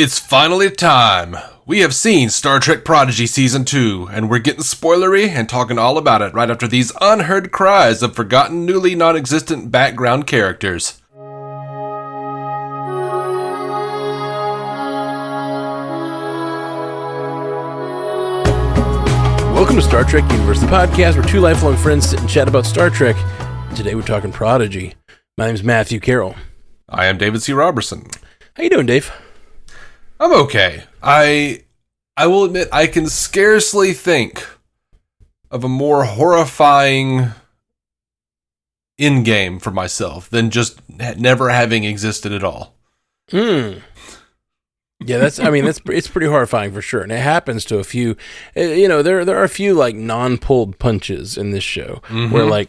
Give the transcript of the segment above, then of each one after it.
It's finally time. We have seen Star Trek Prodigy Season 2, and we're getting spoilery and talking all about it right after these unheard cries of forgotten, newly non-existent background characters. Welcome to Star Trek Universe, the podcast where two lifelong friends sit and chat about Star Trek. Today we're talking Prodigy. My name's Matthew Carroll. I am David C. Robertson. How you doing, Dave? I'm okay. I will admit I can scarcely think of a more horrifying endgame for myself than just never having existed at all. Yeah, it's pretty horrifying for sure, and it happens to a few. There are a few like non-pulled punches in this show where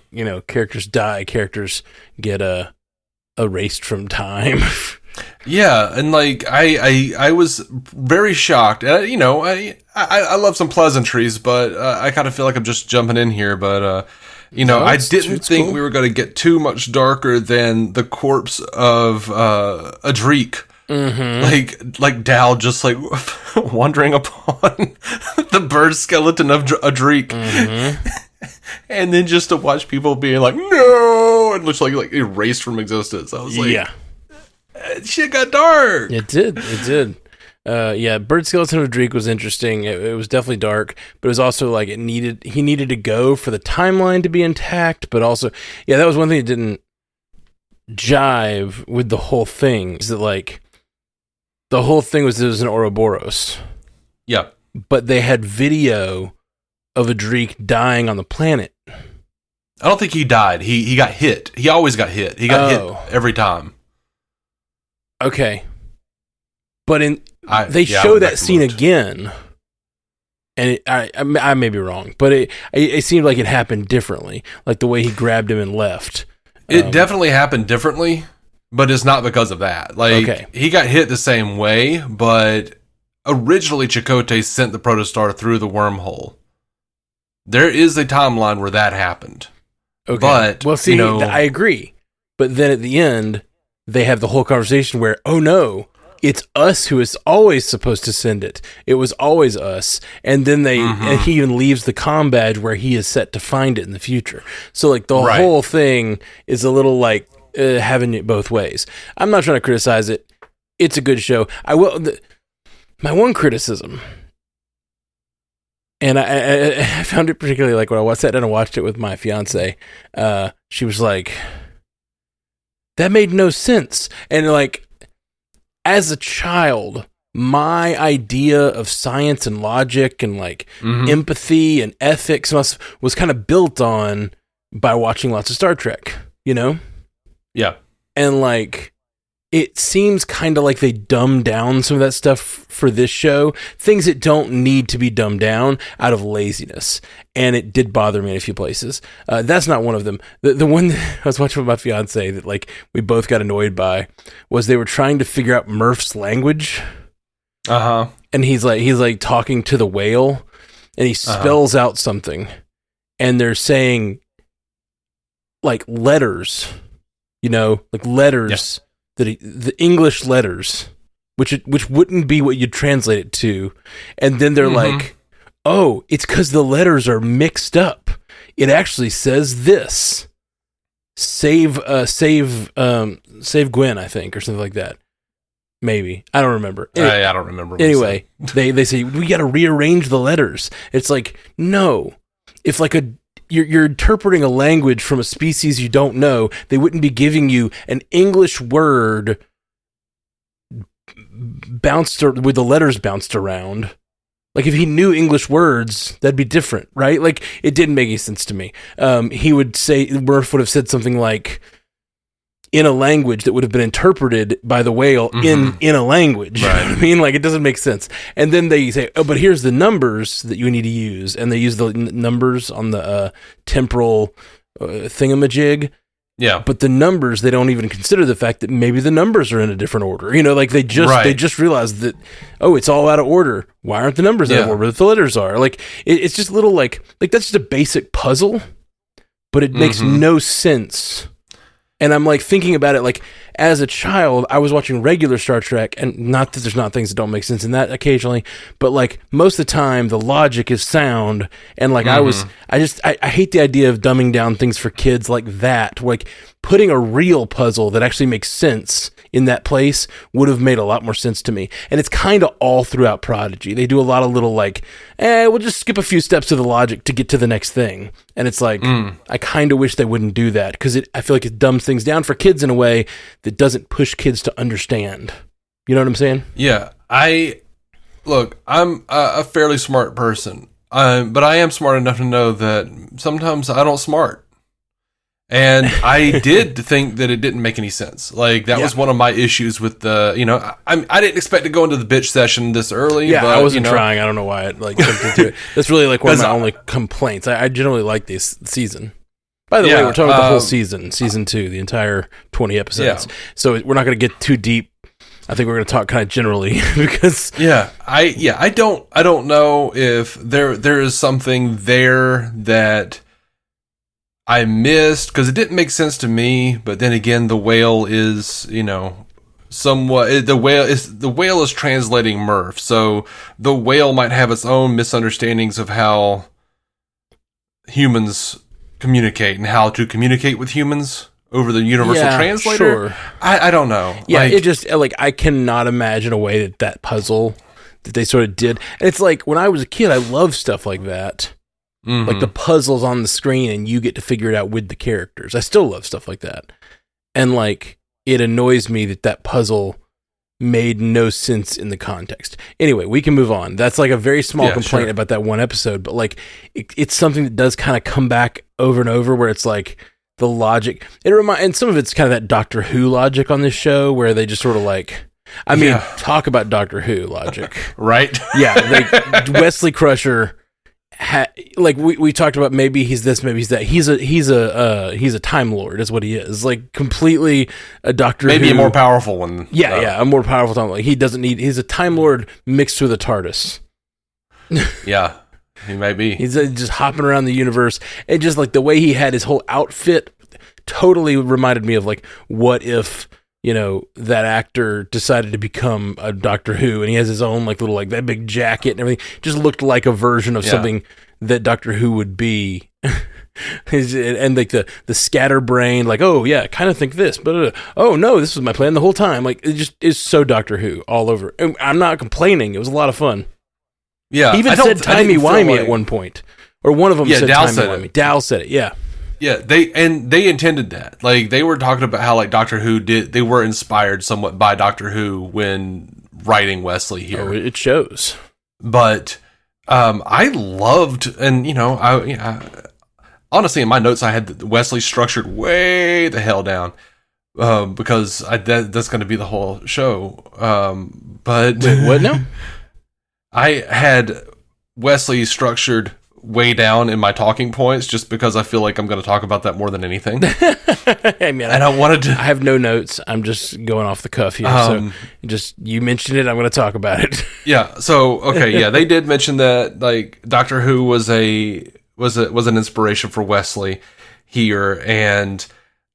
characters die, characters get erased from time. Yeah, and I was very shocked. I love some pleasantries, but I kind of feel like I'm just jumping in here. But I didn't think cool. We were going to get too much darker than the corpse of Adric. Like Dal just like wandering upon the bird skeleton of Adric. And then just to watch people being like, no, and just like erased from existence. I was like, yeah. Shit got dark. It did. Bird Skeleton of Adric was interesting. It was definitely dark, but it was also like he needed to go for the timeline to be intact, but also, that was one thing that didn't jive with the whole thing, is that like the whole thing was it was an Ouroboros. Yeah. But they had video of Adric dying on the planet. I don't think he died. He got hit. He always got hit. He got hit every time. Okay, but they show that scene again, and I may be wrong, but it seemed like it happened differently, like the way he grabbed him and left. It definitely happened differently, but it's not because of that. He got hit the same way, but originally Chakotay sent the protostar through the wormhole. There is a timeline where that happened. Okay, but I agree, but then at the end, they have the whole conversation where, oh no, it's us who is always supposed to send it. It was always us. And then and he even leaves the comm badge where he is set to find it in the future. So like the whole thing is a little like having it both ways. I'm not trying to criticize it. It's a good show. My one criticism, and I found it particularly like when I sat down and watched it with my fiance, she was like, that made no sense. And like, as a child, my idea of science and logic and like empathy and ethics was kind of built on by watching lots of Star Trek, Yeah. And like, it seems kind of like they dumbed down some of that stuff for this show. Things that don't need to be dumbed down out of laziness. And it did bother me in a few places. That's not one of them. The one that I was watching with my fiance that like we both got annoyed by was they were trying to figure out Murph's language. And he's like talking to the whale, and he spells out something, and they're saying like letters, like letters. Yeah. The English letters, which wouldn't be what you'd translate it to, and then they're like, "Oh, it's because the letters are mixed up. It actually says this: save Gwen, I think, or something like that. Maybe I don't remember. I don't remember. Anyway, they say we got to rearrange the letters. It's like, no, if like you're interpreting a language from a species you don't know, they wouldn't be giving you an English word with the letters bounced around. Like if he knew English words, that'd be different, right? Like it didn't make any sense to me. Murph would have said something like, in a language that would have been interpreted by the whale in a language. Right. You know what I mean? Like, it doesn't make sense. And then they say, oh, but here's the numbers that you need to use. And they use the numbers on the temporal thingamajig. Yeah. But the numbers, they don't even consider the fact that maybe the numbers are in a different order. Like they just realized that, oh, it's all out of order. Why aren't the numbers out of order if the letters are? Like, it's just a little like that's just a basic puzzle, but it makes no sense. And I'm like thinking about it, like as a child, I was watching regular Star Trek, and not that there's not things that don't make sense in that occasionally, but like most of the time, the logic is sound, and like I hate the idea of dumbing down things for kids like that. Like putting a real puzzle that actually makes sense in that place would have made a lot more sense to me. And it's kind of all throughout Prodigy. They do a lot of little like, we'll just skip a few steps of the logic to get to the next thing. And it's like, I kind of wish they wouldn't do that because I feel like it dumbs things down for kids in a way that doesn't push kids to understand. You know what I'm saying? Yeah. I'm a fairly smart person, but I am smart enough to know that sometimes I don't smart. And I did think that it didn't make any sense. Like, that was one of my issues with the, I didn't expect to go into the bitch session this early. Yeah, but, I wasn't trying. I don't know why it jumped into it. That's really like one of my only complaints. I generally like this season. By the way, we're talking about the whole season 2, the entire 20 episodes. Yeah. So we're not going to get too deep. I think we're going to talk kind of generally because I don't know if there is something there that I missed because it didn't make sense to me, but then again, the whale is, somewhat the whale is translating Murph, so the whale might have its own misunderstandings of how humans communicate and how to communicate with humans over the universal translator. Sure. I don't know. Yeah, it just I cannot imagine a way that puzzle that they sort of did. And it's like when I was a kid, I loved stuff like that. Mm-hmm. Like the puzzles on the screen and you get to figure it out with the characters. I still love stuff like that. And like it annoys me that puzzle made no sense in the context. Anyway, we can move on. That's like a very small complaint about that one episode, but like it's something that does kind of come back over and over where it's like the logic. And some of it's kind of that Doctor Who logic on this show where they just sort of like, talk about Doctor Who logic. Right? Yeah, like Wesley Crusher like we talked about, maybe he's this, maybe he's that. He's a Time Lord, is what he is. Like completely a Doctor Who. Maybe a more powerful one. A more powerful Time Lord. He doesn't need. He's a Time Lord mixed with a TARDIS. Yeah, he may be. He's just hopping around the universe, and just like the way he had his whole outfit, totally reminded me of like, what if that actor decided to become a Doctor Who, and he has his own like little like that big jacket and everything. Just looked like a version of something that Doctor Who would be. And like the scatterbrain, like, oh yeah, kind of think this, but oh no, this was my plan the whole time. Like it just is so Doctor Who all over. And I'm not complaining. It was a lot of fun. Yeah, he even said timey-wimey at one point, or one of them said timey-wimey. Dal said it. Yeah. Yeah, they intended that. Like they were talking about how like Doctor Who they were inspired somewhat by Doctor Who when writing Wesley here. Oh, it shows. But I loved, and honestly in my notes I had Wesley structured way the hell down because that's going to be the whole show. But wait, what now? I had Wesley structured way down in my talking points just because I feel like I'm going to talk about that more than anything. Hey, man, and I wanted to... I have no notes. I'm just going off the cuff here. So just, you mentioned it, I'm going to talk about it. Yeah. So, okay. Yeah. They did mention that like Doctor Who was an inspiration for Wesley here. And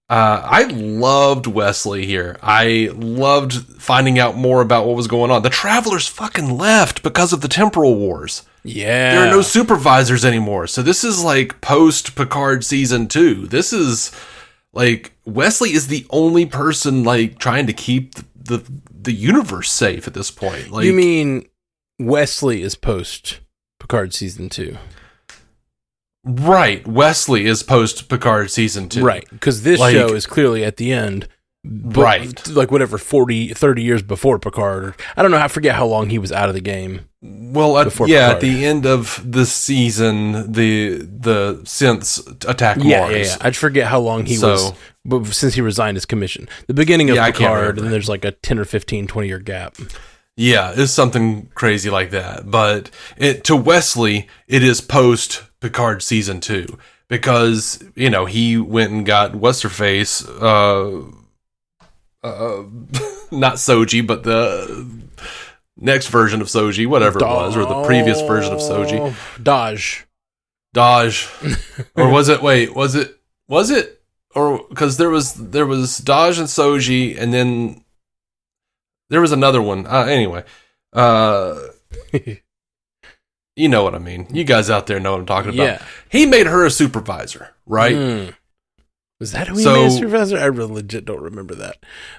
I loved Wesley here. I loved finding out more about what was going on. The Travelers fucking left because of the temporal wars. Yeah. There are no supervisors anymore. So this is like post Picard season 2. This is like Wesley is the only person like trying to keep the universe safe at this point. Like, you mean Wesley is post Picard season 2? Right. Wesley is post Picard season 2. Right. Because this show is clearly at the end. Right. Like whatever, 30 years before Picard. Or, I don't know. I forget how long he was out of the game. Well, at the end of the season, the synths attack Mars. Yeah. I forget how long he was, but since he resigned his commission. The beginning of Picard, and then there's like a 10 or 15, 20-year gap. Yeah, it's something crazy like that. But to Wesley, it is post Picard season 2. Because, he went and got What's-Her-Face, not Soji, but the next version of Soji, whatever it was, or the previous version of Soji. Daj. Or was it, wait, was it, or because there was Daj and Soji, and then there was another one. Anyway, you know what I mean. You guys out there know what I'm talking about. Yeah. He made her a supervisor, right? Was that who he made a supervisor? I really legit don't remember that.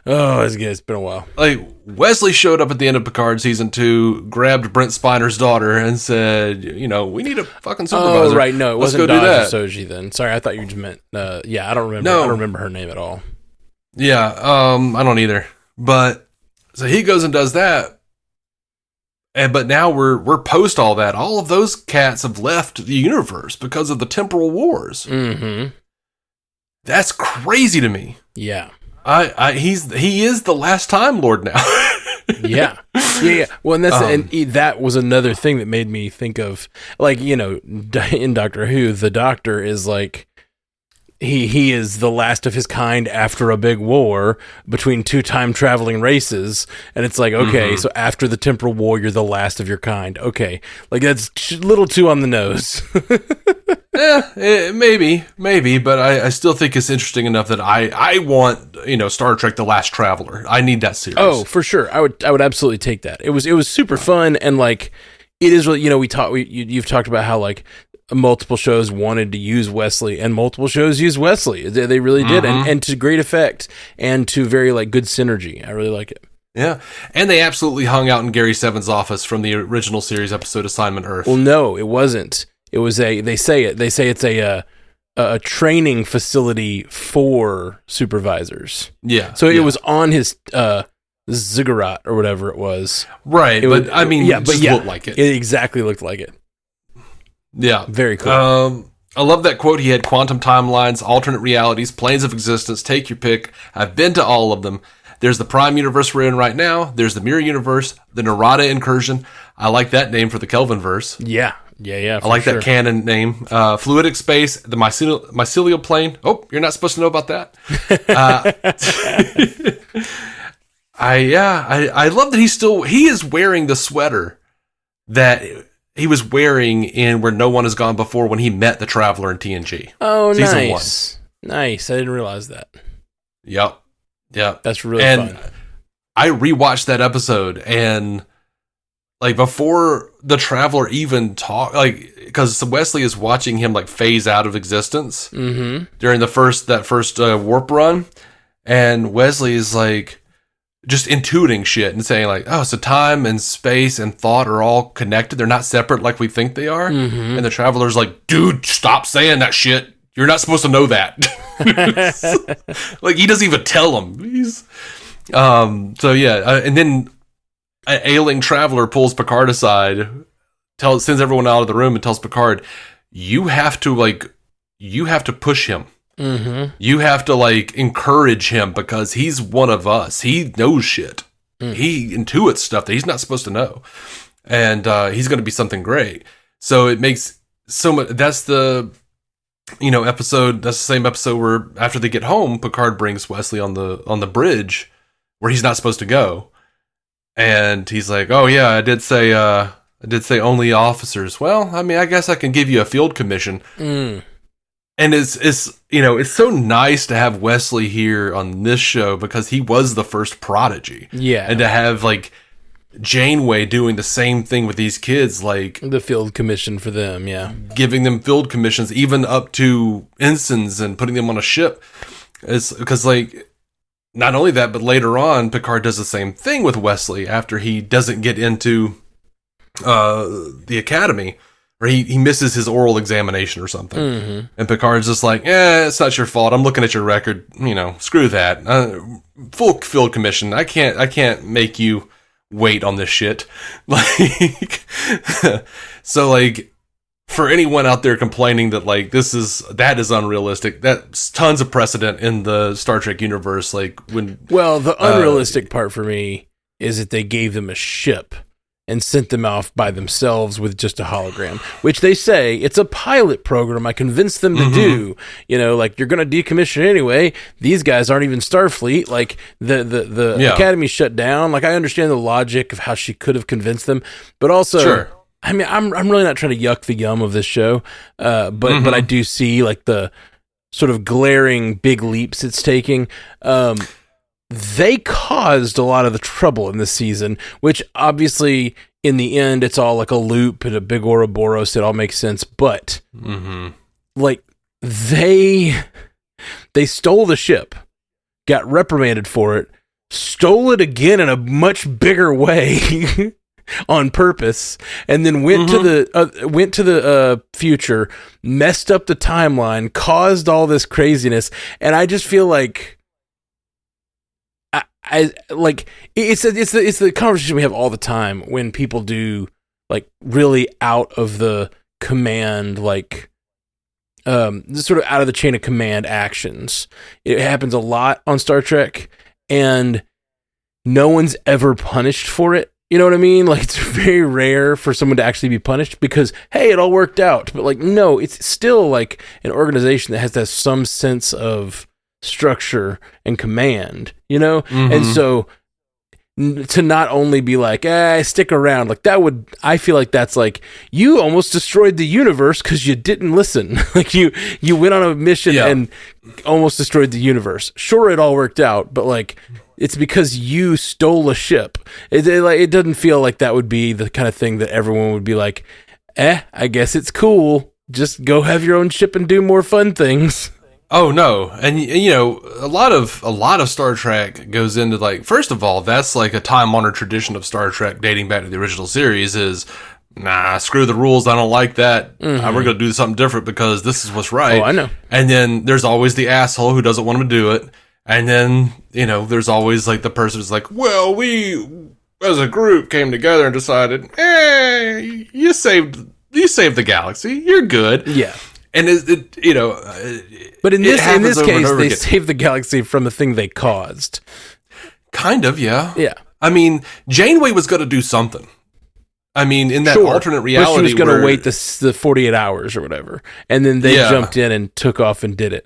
Oh, it's been a while. Like, Wesley showed up at the end of Picard season 2, grabbed Brent Spiner's daughter, and said, you know, we need a fucking supervisor. Oh, right. No, it wasn't go do that. Daj or Soji then. Sorry, I thought you just meant, yeah, I don't remember. No. I don't remember her name at all. Yeah, I don't either. But, so he goes and does that. But now we're post all that. All of those cats have left the universe because of the temporal wars. Mm-hmm. That's crazy to me. Yeah. He is the last Time Lord now. Yeah. Well, and that was another thing that made me think of, like, you know, in Doctor Who, the Doctor is like, he is the last of his kind after a big war between two time traveling races, and it's like, okay, so after the temporal war, you're the last of your kind. Okay, like that's a little too on the nose. Maybe, but I still think it's interesting enough that I want, you know, Star Trek: The Last Traveler. I need that series. Oh, for sure, I would absolutely take that. It was super fun, and like it is really, you know, you've talked about how like multiple shows wanted to use Wesley, and multiple shows used Wesley. They really did, and to great effect, and to very like good synergy. I really like it. Yeah, and they absolutely hung out in Gary Seven's office from the original series episode Assignment Earth. Well, no, it wasn't. It was they say it's a training facility for supervisors. Yeah. So it was on his ziggurat or whatever it was. Right, but I mean, it looked like it. It exactly looked like it. Yeah. Very cool. I love that quote. He had quantum timelines, alternate realities, planes of existence, take your pick. I've been to all of them. There's the Prime universe we're in right now. There's the Mirror universe, the Narada incursion. I like that name for the Kelvin verse. Yeah. I like that canon name. Fluidic space, the mycelial plane. Oh, you're not supposed to know about that. I love that he is wearing the sweater that he was wearing in Where No One Has Gone Before when he met the Traveler in TNG. Oh, season nice. 1. Nice. I didn't realize that. Yep. That's really fun. I rewatched that episode, and like before the Traveler even talked, like, because Wesley is watching him like phase out of existence during that first warp run, and Wesley is like just intuiting shit and saying like, oh, so time and space and thought are all connected. They're not separate like we think they are. And the Traveler's like, dude, stop saying that shit. You're not supposed to know that. Like, he doesn't even tell him. And then an ailing Traveler pulls Picard aside, sends everyone out of the room and tells Picard, you have to push him. You have to like encourage him because he's one of us. He knows shit. He intuits stuff that he's not supposed to know, and he's going to be something great. So it makes so much. That's the episode. That's the same episode where after they get home, Picard brings Wesley on the bridge where he's not supposed to go, and he's like, "Oh yeah, I did say only officers. Well, I mean, I guess I can give you a field commission." And it's so nice to have Wesley here on this show because he was the first Prodigy. Yeah. And to have like Janeway doing the same thing with these kids, like the field commission for them, yeah. Giving them field commissions, even up to ensigns, and putting them on a ship. It's because like not only that, but later on Picard does the same thing with Wesley after he doesn't get into the academy. Or he misses his oral examination or something. And Picard's just like, it's not your fault. I'm looking at your record. Screw that. Full field commission. I can't make you wait on this shit. Like, so like, for anyone out there complaining that like that is unrealistic, that's tons of precedent in the Star Trek universe. Like the unrealistic part for me is that they gave them a ship and sent them off by themselves with just a hologram, which they say it's a pilot program. I convinced them to do, like you're going to decommission anyway. These guys aren't even Starfleet. Like the Academy shut down. Like I understand the logic of how she could have convinced them, but also, sure. I mean, I'm really not trying to yuck the yum of this show. But I do see like the sort of glaring big leaps it's taking. They caused a lot of the trouble in this season, which obviously in the end it's all like a loop and a big Ouroboros. It all makes sense, but like they stole the ship, got reprimanded for it, stole it again in a much bigger way on purpose, and then went to the future, messed up the timeline, caused all this craziness, and I just feel like I like it's the conversation we have all the time when people do like really out of the command, like sort of out of the chain of command actions. It happens a lot on Star Trek, and no one's ever punished for it. You know what I mean? Like, it's very rare for someone to actually be punished because, hey, it all worked out. But like, no, it's still like an organization that has to have some sense of structure and command, you know? And so to not only be like, stick around, like that would, I feel like that's like, you almost destroyed the universe because you didn't listen. Like you went on a mission and almost destroyed the universe. Sure, it all worked out, but like, it's because you stole a ship. It doesn't feel like that would be the kind of thing that everyone would be like, I guess it's cool. Just go have your own ship and do more fun things. Oh no, and you know, a lot of Star Trek goes into like, first of all, that's like a time-honored tradition of Star Trek dating back to the original series is, nah, screw the rules, I don't like that. We're going to do something different because this is what's right. Oh, I know. And then there's always the asshole who doesn't want to do it. And then, you know, there's always like the person who's like, well, we as a group came together and decided, you saved the galaxy, you're good. Yeah. And you know, but in this case, they saved the galaxy from the thing they caused. Kind of, yeah. Yeah. I mean, Janeway was going to do something. I mean, in that alternate reality, but she was going to wait the 48 hours or whatever, and then they jumped in and took off and did it.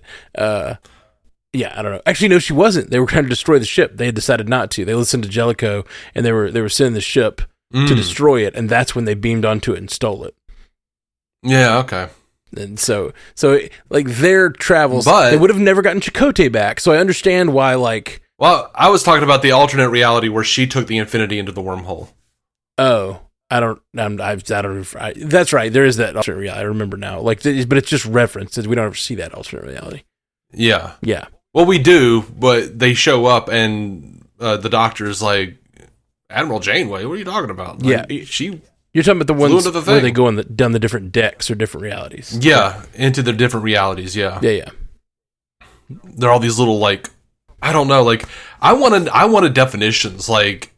Yeah, I don't know. Actually, no, she wasn't. They were trying to destroy the ship. They had decided not to. They listened to Jellicoe, and they were sending the ship to destroy it, and that's when they beamed onto it and stole it. Yeah. Okay. And so like their travels, they would have never gotten Chakotay back. So I understand why. Like, well, I was talking about the alternate reality where she took the Infinity into the wormhole. Oh, that's right. There is that alternate reality. I remember now. Like, but it's just referenced. We don't ever see that alternate reality. Yeah. Yeah. Well, we do, but they show up and the Doctor's like, Admiral Janeway, what are you talking about? Like, yeah. You're talking about the ones where they go down the different decks or different realities. Yeah, into the different realities, yeah. Yeah. There are all these little, like, I don't know, like, I wanted definitions, like,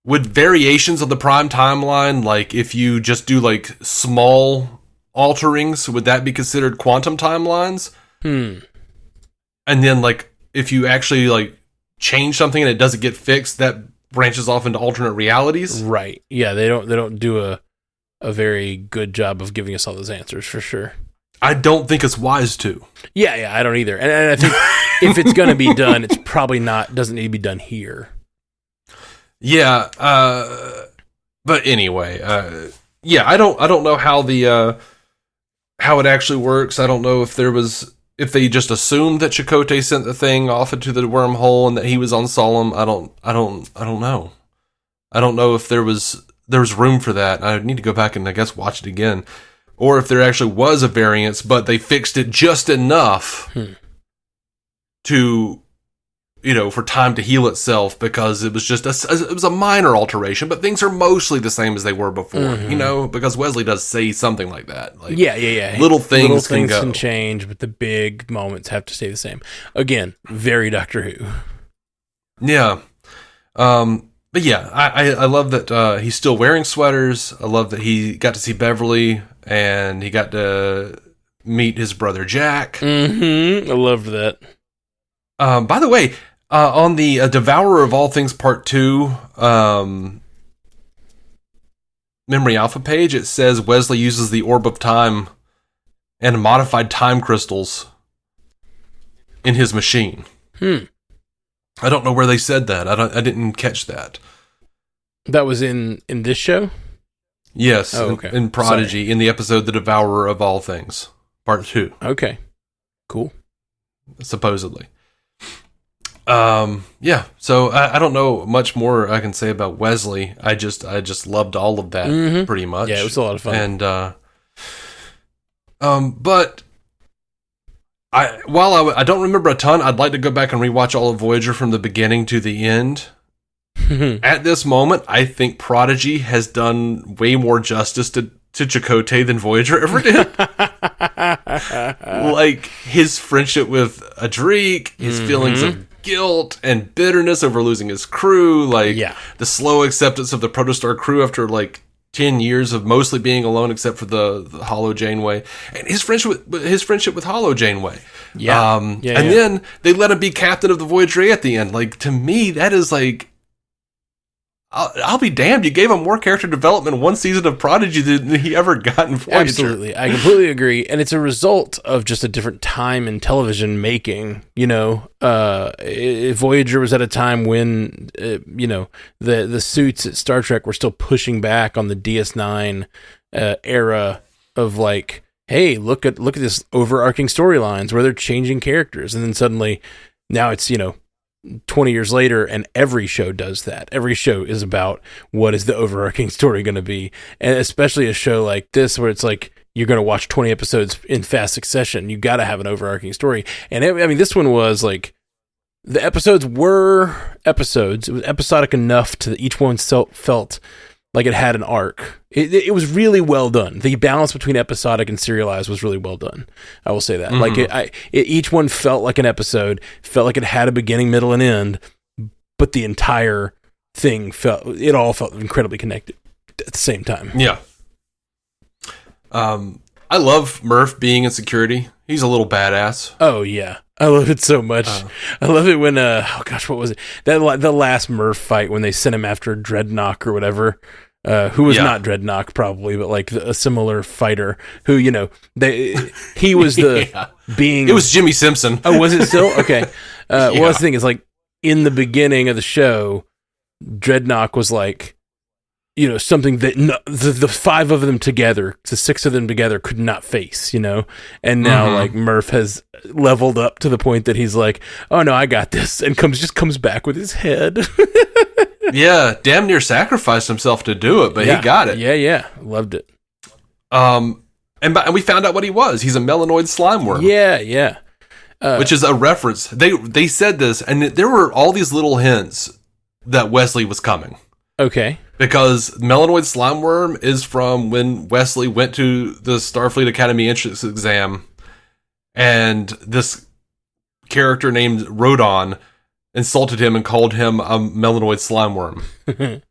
with variations of the prime timeline, like, if you just do, like, small alterings, would that be considered quantum timelines? And then, like, if you actually, like, change something and it doesn't get fixed, that branches off into alternate realities. Right. Yeah, they don't do a very good job of giving us all those answers for sure. I don't think it's wise to. Yeah, I don't either. And I think if it's going to be done, it's probably doesn't need to be done here. Yeah. But anyway, yeah, I don't know how how it actually works. I don't know if they just assumed that Chakotay sent the thing off into the wormhole and that he was on Solemn. I don't know. I don't know if there was room for that. I need to go back and I guess watch it again. Or if there actually was a variance, but they fixed it just enough to, you know, for time to heal itself because it was just it was a minor alteration, but things are mostly the same as they were before, you know, because Wesley does say something like that. Like, yeah. Little things can change, but the big moments have to stay the same. Again, very Doctor Who. Yeah. But yeah, I love that he's still wearing sweaters. I love that he got to see Beverly and he got to meet his brother Jack. I loved that. By the way, on the Devourer of All Things Part 2 Memory Alpha page, it says Wesley uses the Orb of Time and modified time crystals in his machine. I don't know where they said that. I didn't catch that. That was in this show? Yes, okay. in Prodigy, in the episode The Devourer of All Things, Part 2. Okay, cool. supposedly. Yeah. So I don't know much more I can say about Wesley. I just loved all of that pretty much. Yeah, it was a lot of fun. And but while I don't remember a ton, I'd like to go back and rewatch all of Voyager from the beginning to the end. At this moment, I think Prodigy has done way more justice to Chakotay than Voyager ever did. Like, his friendship with Adric, his feelings of guilt and bitterness over losing his crew, like, the slow acceptance of the Protostar crew after, like, 10 years of mostly being alone except for the Hollow Janeway, and his friendship with Hollow Janeway. Then they let him be captain of the Voyager at the end. Like, to me, that is like, I'll be damned. You gave him more character development in one season of Prodigy than he ever got in Voyager. Absolutely. I completely agree. And it's a result of just a different time in television making. You know, Voyager was at a time when, the suits at Star Trek were still pushing back on the DS9 era of like, hey, look at this overarching storylines where they're changing characters. And then suddenly now it's, 20 years later, and every show does that. Every show is about what is the overarching story going to be, and especially a show like this where it's like you're going to watch 20 episodes in fast succession. You got to have an overarching story, and this one was like the episodes were episodes. It was episodic enough to that each one felt like it had an arc. It was really well done. The balance between episodic and serialized was really well done. I will say that. Like each one felt like an episode, felt like it had a beginning, middle, and end, but the entire thing all felt incredibly connected at the same time. Yeah. I love Murph being in security. He's a little badass. Oh yeah. I love it so much. I love it when what was it? The last Murph fight when they sent him after Dreadnought or whatever. Who was not Dreadnought probably, but like a similar fighter who, he was the being. It was Jimmy Simpson. Oh, was it still? Okay. Well, the thing is, like, in the beginning of the show, Dreadnought was like, something that the five of them together, the six of them together could not face, and now like Murph has leveled up to the point that he's like, oh no, I got this, and comes back with his head. Yeah, damn near sacrificed himself to do it, but he got it. Yeah, loved it. And we found out what he was. He's a melanoid slime worm. Yeah. Which is a reference. They said this, and there were all these little hints that Wesley was coming. Okay. Because melanoid slime worm is from when Wesley went to the Starfleet Academy entrance exam, and this character named Rodon insulted him and called him a melanoid slime worm. That's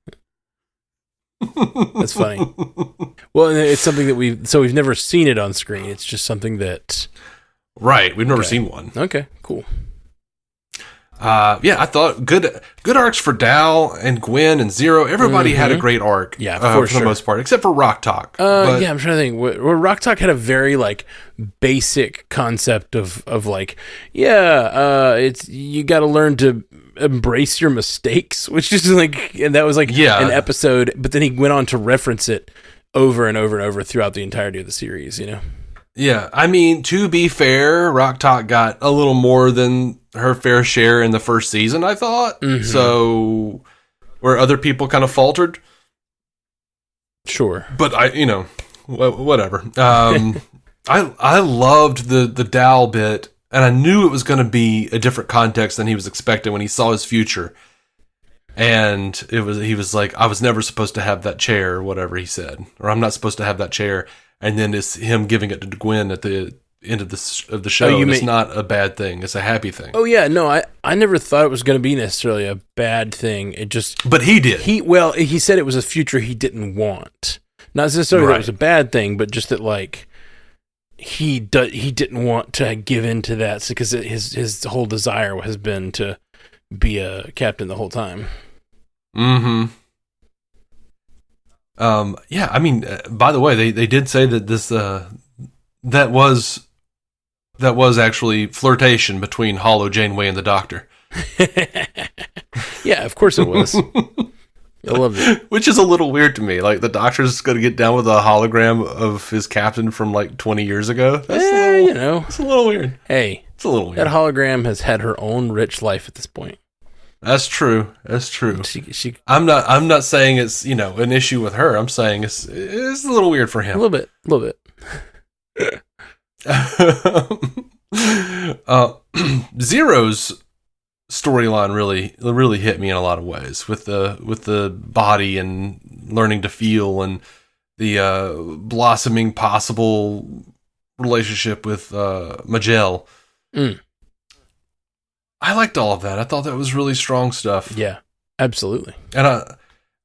funny. Well, it's something that we've never seen it on screen. It's just something that... Right, we've never seen one. Okay, cool. I thought good arcs for Dal and Gwen and Zero. Everybody had a great arc. Yeah, for the most part, except for Rock Talk. I'm trying to think. Where Rock Talk had a very like basic concept of like, it's you got to learn to embrace your mistakes, which is like, and that was like an episode. But then he went on to reference it over and over and over throughout the entirety of the series. Yeah, I mean, to be fair, Rock Talk got a little more than her fair share in the first season, I thought. Mm-hmm. So, where other people kind of faltered. Sure. But whatever. I loved the Dal bit, and I knew it was going to be a different context than he was expecting when he saw his future. And he was like, I was never supposed to have that chair, or whatever he said. Or I'm not supposed to have that chair. And then it's him giving it to Gwen at the end of the show. It's not a bad thing. It's a happy thing. Oh, yeah. No, I never thought it was going to be necessarily a bad thing. It just... But he did. He said it was a future he didn't want. Not necessarily that it was a bad thing, but just that, like, he didn't want to give in to that because his whole desire has been to be a captain the whole time. Mm-hmm. I mean, by the way, they did say that this that was actually flirtation between Hollow Janeway and the Doctor. Yeah, of course it was. I loved it. Which is a little weird to me. Like, the Doctor's going to get down with a hologram of his captain from, like, 20 years ago. That's it's a little weird. Hey. It's a little weird. That hologram has had her own rich life at this point. That's true. That's true. She I'm not saying it's, an issue with her. I'm saying it's a little weird for him. A little bit. Zero's storyline really hit me in a lot of ways with the body and learning to feel and the blossoming possible relationship with Majel. I liked all of that. I thought that was really strong stuff. Yeah, absolutely. And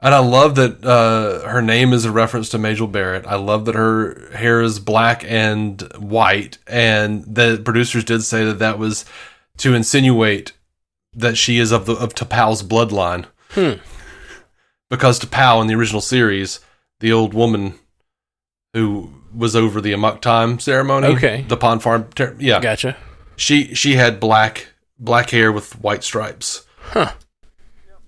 I love that her name is a reference to Majel Barrett. I love that her hair is black and white, and the producers did say that was to insinuate that she is of T'Pau's bloodline. Because T'Pau in the original series, the old woman who was over the Amok Time ceremony, the Pond Farm, gotcha. She had black hair with white stripes. Huh.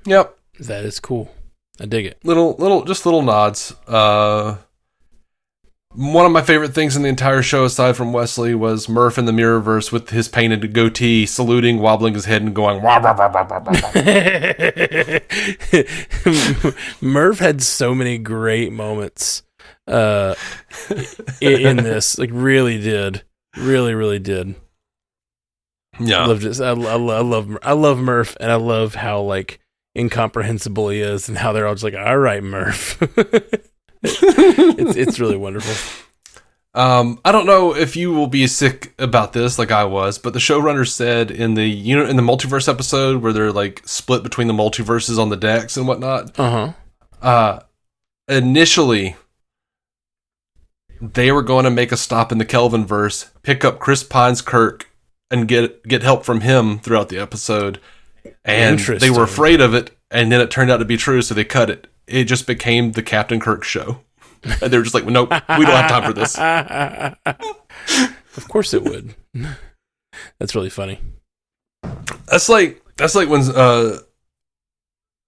Yep. That is cool. I dig it. Little nods. One of my favorite things in the entire show, aside from Wesley, was Murph in the Mirrorverse with his painted goatee, saluting, wobbling his head, and going, wah, wah, wah, wah, wah, wah. Murph had so many great moments in this. Like, really did. Really, really did. Yeah. I love this. I love Murph, and I love how, like, incomprehensible he is, and how they're all just like, all right, Murph. It's really wonderful. I don't know if you will be sick about this like I was, but the showrunner said in the multiverse episode where they're like split between the multiverses on the decks and whatnot. Initially, they were going to make a stop in the Kelvinverse, pick up Chris Pine's Kirk, and get help from him throughout the episode. And they were afraid of it, and then it turned out to be true, so they cut it. It just became the Captain Kirk show. And they were just like, nope, we don't have time for this. Of course it would. That's really funny. That's like when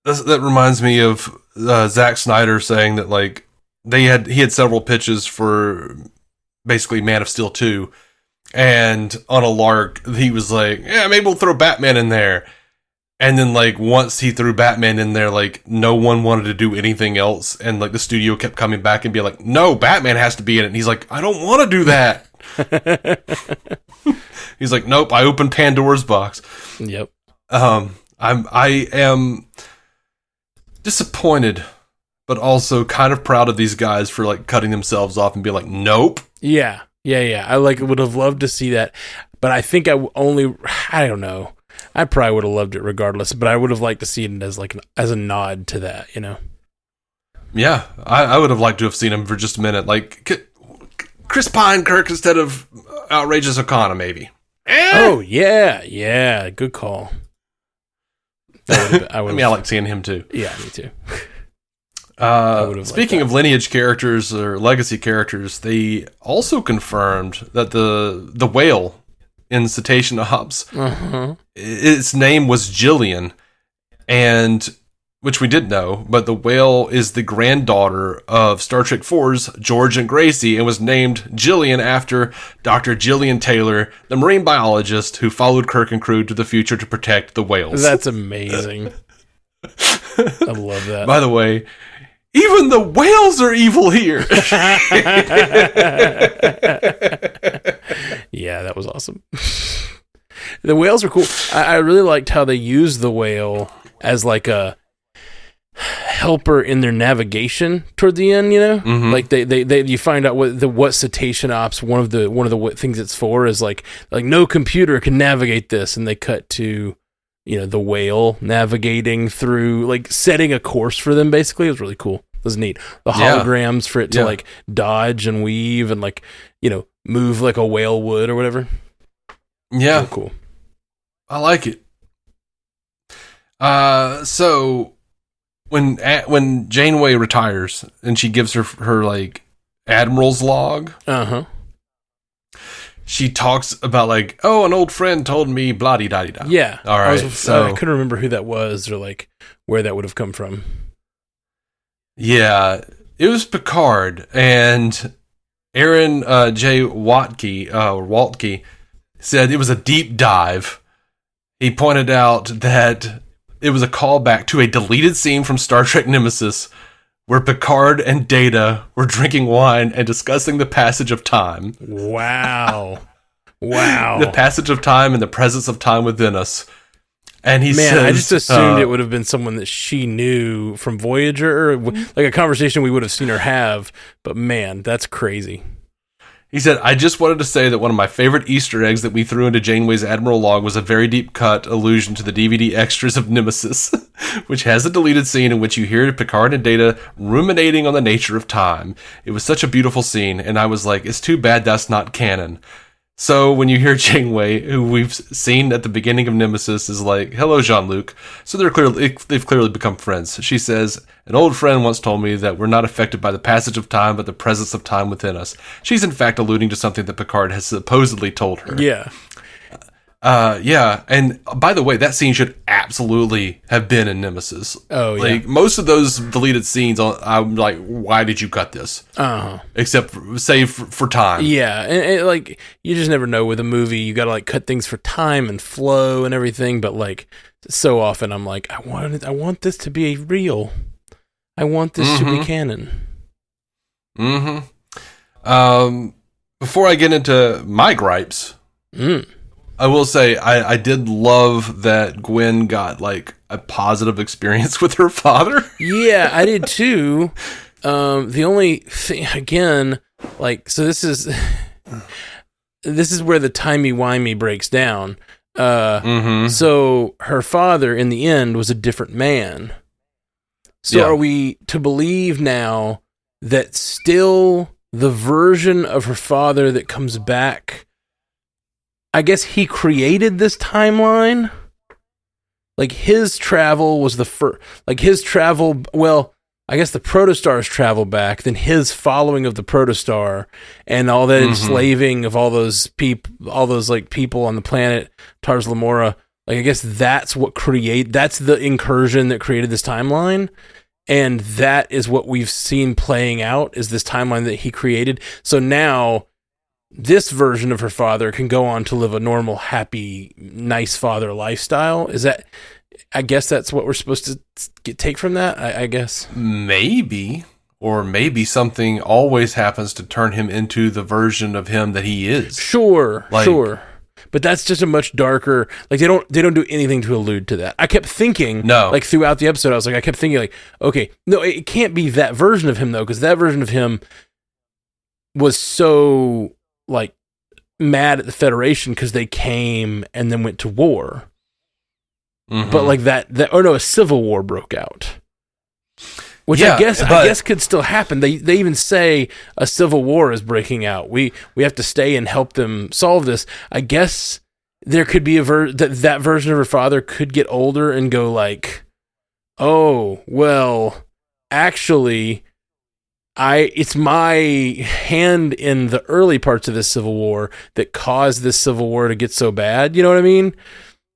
that reminds me of Zack Snyder saying that like he had several pitches for basically Man of Steel 2, and on a lark he was like, yeah, maybe we'll throw Batman in there. And then, like, once he threw Batman in there, like, no one wanted to do anything else. And, like, the studio kept coming back and being like, no, Batman has to be in it. And he's like, I don't want to do that. He's like, nope, I opened Pandora's box. Yep. I am disappointed, but also kind of proud of these guys for, like, cutting themselves off and being like, nope. Yeah. I, like, would have loved to see that. But I think I don't know. I probably would have loved it regardless, but I would have liked to see it as a nod to that, you know? Yeah, I would have liked to have seen him for just a minute. Like, Chris Pine Kirk instead of Outrageous O'Connor, maybe. Oh, yeah, good call. I like seeing him too. Yeah, me too. Speaking of lineage characters or legacy characters, they also confirmed that the whale in Cetacean Ops, its name was Jillian, and which we did know, but the whale is the granddaughter of Star Trek IV's George and Gracie, and was named Jillian after Dr. Jillian Taylor, the marine biologist who followed Kirk and crew to the future to protect the whales. That's amazing. I love that. By the way, even the whales are evil here. Yeah, that was awesome. The whales are cool. I really liked how they used the whale as like a helper in their navigation toward the end, you know? Mm-hmm. Like they you find out what Cetacean Ops, one of the things it's for is like no computer can navigate this, and they cut to, you know, the whale navigating through, like setting a course for them basically. It was really cool. It was neat. The holograms for it to like dodge and weave and like, you know, move like a whale would or whatever. Yeah. Really cool. I like it. So when Janeway retires and she gives her like admiral's log, she talks about like, oh, an old friend told me blah de da de da. Yeah. All right. I couldn't remember who that was or like where that would have come from. Yeah, it was Picard, and Aaron J. Waltke said it was a deep dive. He pointed out that it was a callback to a deleted scene from Star Trek Nemesis where Picard and Data were drinking wine and discussing the passage of time. Wow. Wow. The passage of time and the presence of time within us. And he says... I just assumed it would have been someone that she knew from Voyager, or like a conversation we would have seen her have, but man, that's crazy. He said, I just wanted to say that one of my favorite Easter eggs that we threw into Janeway's Admiral log was a very deep cut allusion to the DVD extras of Nemesis, which has a deleted scene in which you hear Picard and Data ruminating on the nature of time. It was such a beautiful scene, and I was like, it's too bad that's not canon. So when you hear Janeway, who we've seen at the beginning of Nemesis, is like, hello, Jean-Luc. So they've clearly become friends. She says, an old friend once told me that we're not affected by the passage of time, but the presence of time within us. She's in fact alluding to something that Picard has supposedly told her. Yeah. Yeah, and by the way, that scene should absolutely have been in Nemesis. Oh, yeah. Like, most of those deleted scenes, I'm like, why did you cut this? Except, save for time. Yeah, and like, you just never know with a movie. You gotta, like, cut things for time and flow and everything, but, like, so often I'm like, I want this to be real. I want this to be canon. Before I get into my gripes... I will say, I did love that Gwen got, like, a positive experience with her father. Yeah, I did too. The only thing, again, like, so this is where the timey-wimey breaks down. So her father, in the end, was a different man. So are we to believe now that still the version of her father that comes back... I guess he created this timeline. Like, his travel was the first. Like, his travel. Well, I guess the protostars travel back. Then his following of the protostar and all that enslaving of all those people on the planet Tars Lamora. Like, I guess that's what that's the incursion that created this timeline, and that is what we've seen playing out. Is this timeline that he created? So now. This version of her father can go on to live a normal, happy, nice father lifestyle. Is that? I guess that's what we're supposed to take from that. I guess maybe, or maybe something always happens to turn him into the version of him that he is. Sure. But that's just a much darker. Like, they don't do anything to allude to that. I kept thinking, like, throughout the episode, I kept thinking, like, okay, no, it can't be that version of him though, because that version of him was so. Like, mad at the Federation because they came and then went to war. But like a civil war broke out. Which I guess could still happen. They even say a civil war is breaking out. We have to stay and help them solve this. I guess there could be that version of her father could get older and go like, oh, well, actually... it's my hand in the early parts of this Civil War that caused this Civil War to get so bad. You know what I mean?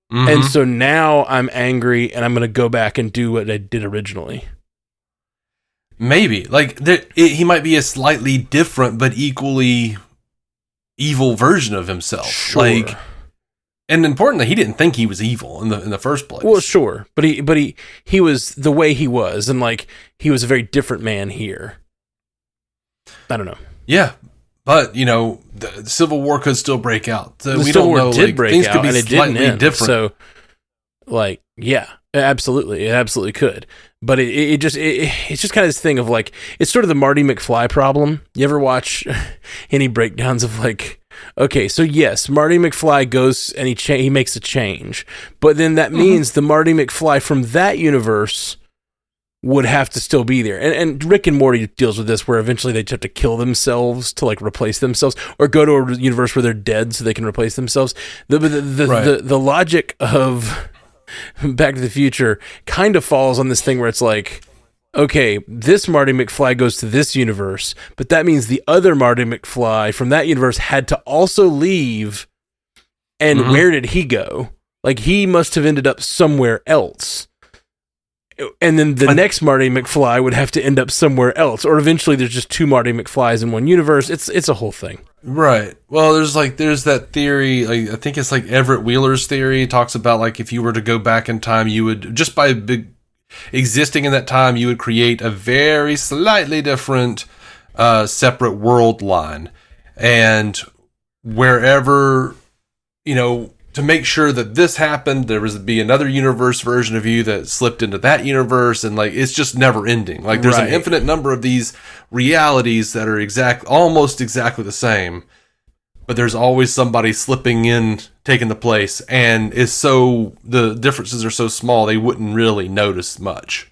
And so now I'm angry and I'm going to go back and do what I did originally. Maybe. Like, he might be a slightly different but equally evil version of himself. Sure. Like, and importantly, he didn't think he was evil in the first place. Well, sure. But he was the way he was, and like, he was a very different man here. I don't know. Yeah, but you know, the Civil War could still break out. The Civil War did break out, and it didn't end. Different. So, like, yeah, absolutely, it absolutely could. But it's just kind of this thing of like, it's sort of the Marty McFly problem. You ever watch any breakdowns of like, okay, so yes, Marty McFly goes and he makes a change, but then that means the Marty McFly from that universe would have to still be there. And Rick and Morty deals with this, where eventually they have to kill themselves to like replace themselves, or go to a universe where they're dead so they can replace themselves. The logic of Back to the Future kind of falls on this thing where it's like, okay, this Marty McFly goes to this universe, but that means the other Marty McFly from that universe had to also leave. And where did he go? Like, he must have ended up somewhere else. And then the next Marty McFly would have to end up somewhere else, or eventually there's just two Marty McFlys in one universe. It's a whole thing. Right. Well, there's that theory. Like, I think it's like Everett Wheeler's theory. It talks about like if you were to go back in time, you would just by existing in that time, you would create a very slightly different, separate world line, and wherever, to make sure that this happened, there was to be another universe version of you that slipped into that universe, and like it's just never ending. Like there's an infinite number of these realities that are almost exactly the same, but there's always somebody slipping in, taking the place, and the differences are so small they wouldn't really notice much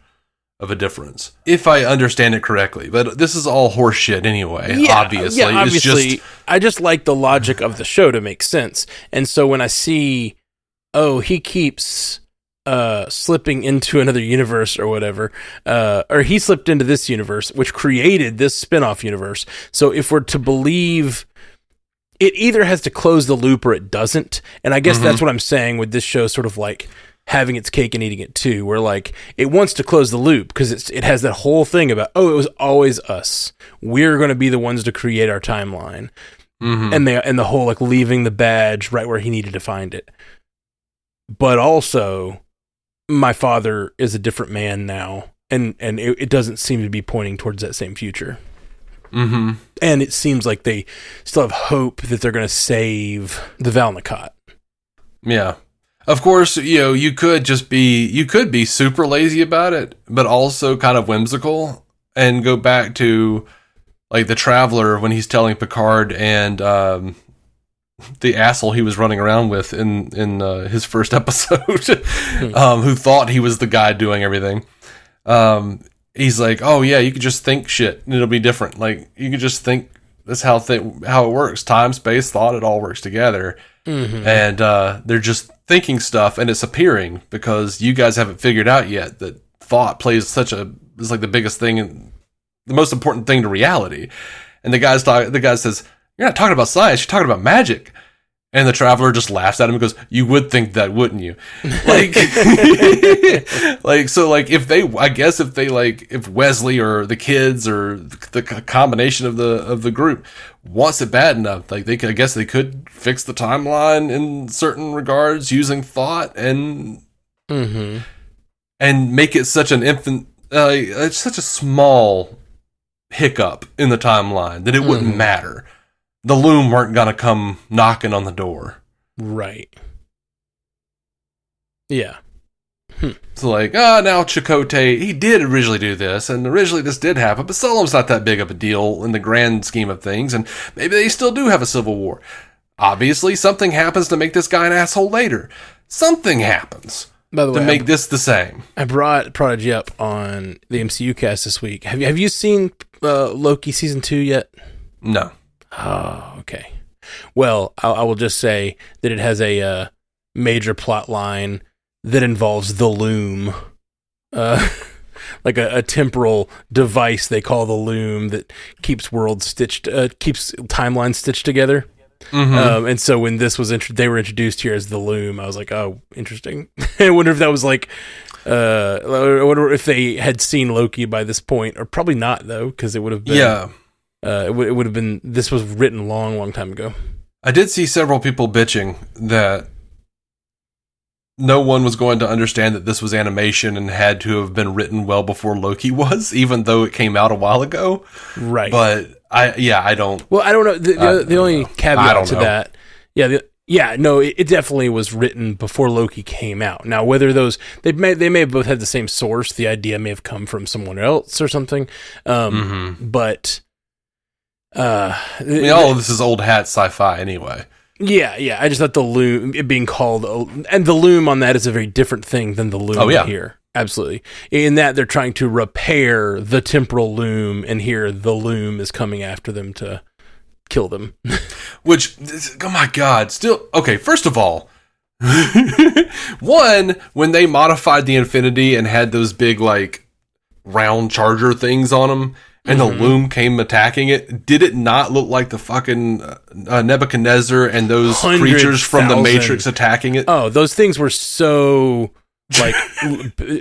of a difference, if I understand it correctly. But this is all horseshit anyway, obviously. Yeah, obviously. I just like the logic of the show to make sense. And so when I see, he keeps slipping into another universe or whatever, or he slipped into this universe, which created this spin-off universe. So if we're to believe, it either has to close the loop or it doesn't. And I guess that's what I'm saying with this show, sort of like having its cake and eating it too, where like it wants to close the loop because it has that whole thing about, it was always us. We're going to be the ones to create our timeline. And the whole like leaving the badge right where he needed to find it. But also, my father is a different man now, and it doesn't seem to be pointing towards that same future. And it seems like they still have hope that they're going to save the Valnicott. Yeah. Of course, you could be super lazy about it, but also kind of whimsical, and go back to like the Traveler when he's telling Picard and the asshole he was running around with in his first episode, who thought he was the guy doing everything. He's like, oh yeah, you could just think shit and it'll be different. Like you could just think that's how it works. Time, space, thought, it all works together. And they're just thinking stuff and it's appearing because you guys haven't figured out yet that thought is like the biggest thing and the most important thing to reality. And the guy says, you're not talking about science, you're talking about magic. And the Traveler just laughs at him and goes, you would think that, wouldn't you? Like, if Wesley or the kids or the combination of the group wants it bad enough, like I guess they could fix the timeline in certain regards using thought and make it such an it's such a small hiccup in the timeline that it wouldn't matter. The Loom weren't going to come knocking on the door. Right. Yeah. So like, now Chakotay, he did originally do this, and originally this did happen, but Solom's not that big of a deal in the grand scheme of things, and maybe they still do have a civil war. Obviously, something happens to make this guy an asshole later. Something happens By the way, to make this the same. I brought Prodigy up on the MCU cast this week. Have you seen Loki season 2 yet? No. Oh, okay. Well, I will just say that it has a major plot line that involves the Loom, like a temporal device they call the Loom that keeps keeps timelines stitched together. And so when this was they were introduced here as the Loom, I was like, oh, interesting. I wonder if that was like, I wonder if they had seen Loki by this point, or probably not though, because it would have been. Yeah. It would have been. This was written a long, long time ago. I did see several people bitching that no one was going to understand that this was animation and had to have been written well before Loki was, even though it came out a while ago. Right. But I don't. Well, I don't know. The only caveat to that, it definitely was written before Loki came out. Now, whether they may have both had the same source, the idea may have come from someone else or something. But. I mean, all of this is old hat sci-fi anyway. Yeah. I just thought the Loom, it being called, and the Loom on that is a very different thing than the Loom here. Absolutely. In that they're trying to repair the temporal Loom, and here the Loom is coming after them to kill them. Which, oh my God, still, okay, first of all, one, when they modified the Infinity and had those big, like, round charger things on them, and the Loom came attacking it, did it not look like the fucking Nebuchadnezzar and those creatures from the Matrix attacking it? Oh, those things were so like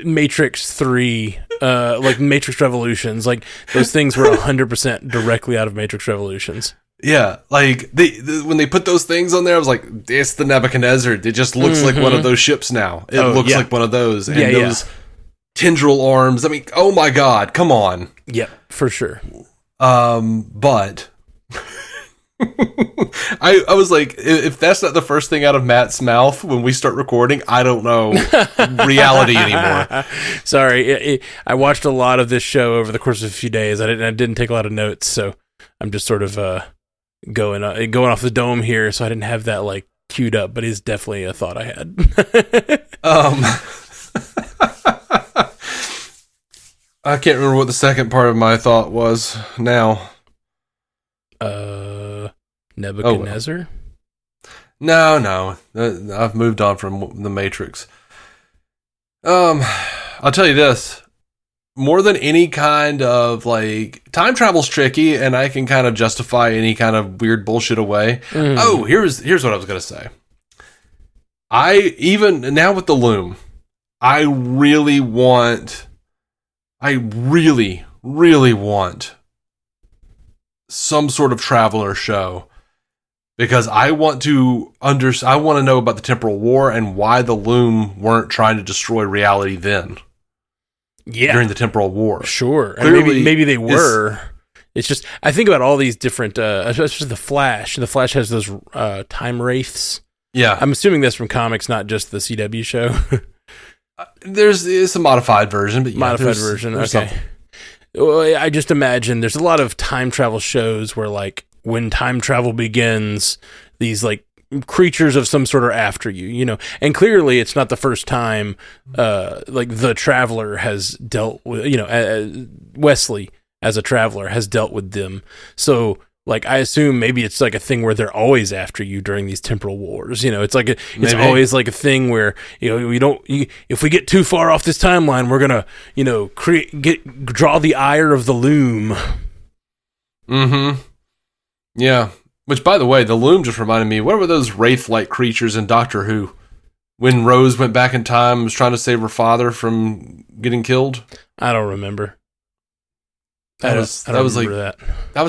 Matrix 3, like Matrix Revolutions, like those things were 100% directly out of Matrix Revolutions. Yeah, like when they put those things on there, I was like, it's the Nebuchadnezzar. It just looks like one of those ships now. It looks like one of those. And those tendril arms. I mean, oh my God, come on. Yep, for sure. But I was like, if that's not the first thing out of Matt's mouth when we start recording, I don't know reality anymore. Sorry, I watched a lot of this show over the course of a few days. I didn't take a lot of notes, so I'm just sort of going off the dome here. So I didn't have that like queued up, but it's definitely a thought I had. I can't remember what the second part of my thought was now. Nebuchadnezzar? No. I've moved on from the Matrix. I'll tell you this. More than any kind of, like, time travel's tricky, and I can kind of justify any kind of weird bullshit away. Mm. Oh, here's what I was going to say. Even now with the loom, I really want some sort of Traveler show, because I want to know about the temporal war and why the loom weren't trying to destroy reality then. Yeah, during the temporal war. Sure, and maybe they were. It's just I think about all these different, especially the Flash. The Flash has those time wraiths. Yeah, I'm assuming that's from comics, not just the CW show. It's a modified version, but modified version. Okay. Well, I just imagine there's a lot of time travel shows where, like, when time travel begins, these like creatures of some sort are after you, you know. And clearly, it's not the first time, like the Traveler has dealt with, you know, Wesley as a Traveler has dealt with them. So, like, I assume maybe it's like a thing where they're always after you during these temporal wars. You know, it's like it's always like a thing where, you know, if we get too far off this timeline, we're gonna, you know, draw the ire of the loom. Mm-hmm. Yeah. Which, by the way, the loom just reminded me, what were those wraith-like creatures in Doctor Who? When Rose went back in time and was trying to save her father from getting killed? I don't remember. That was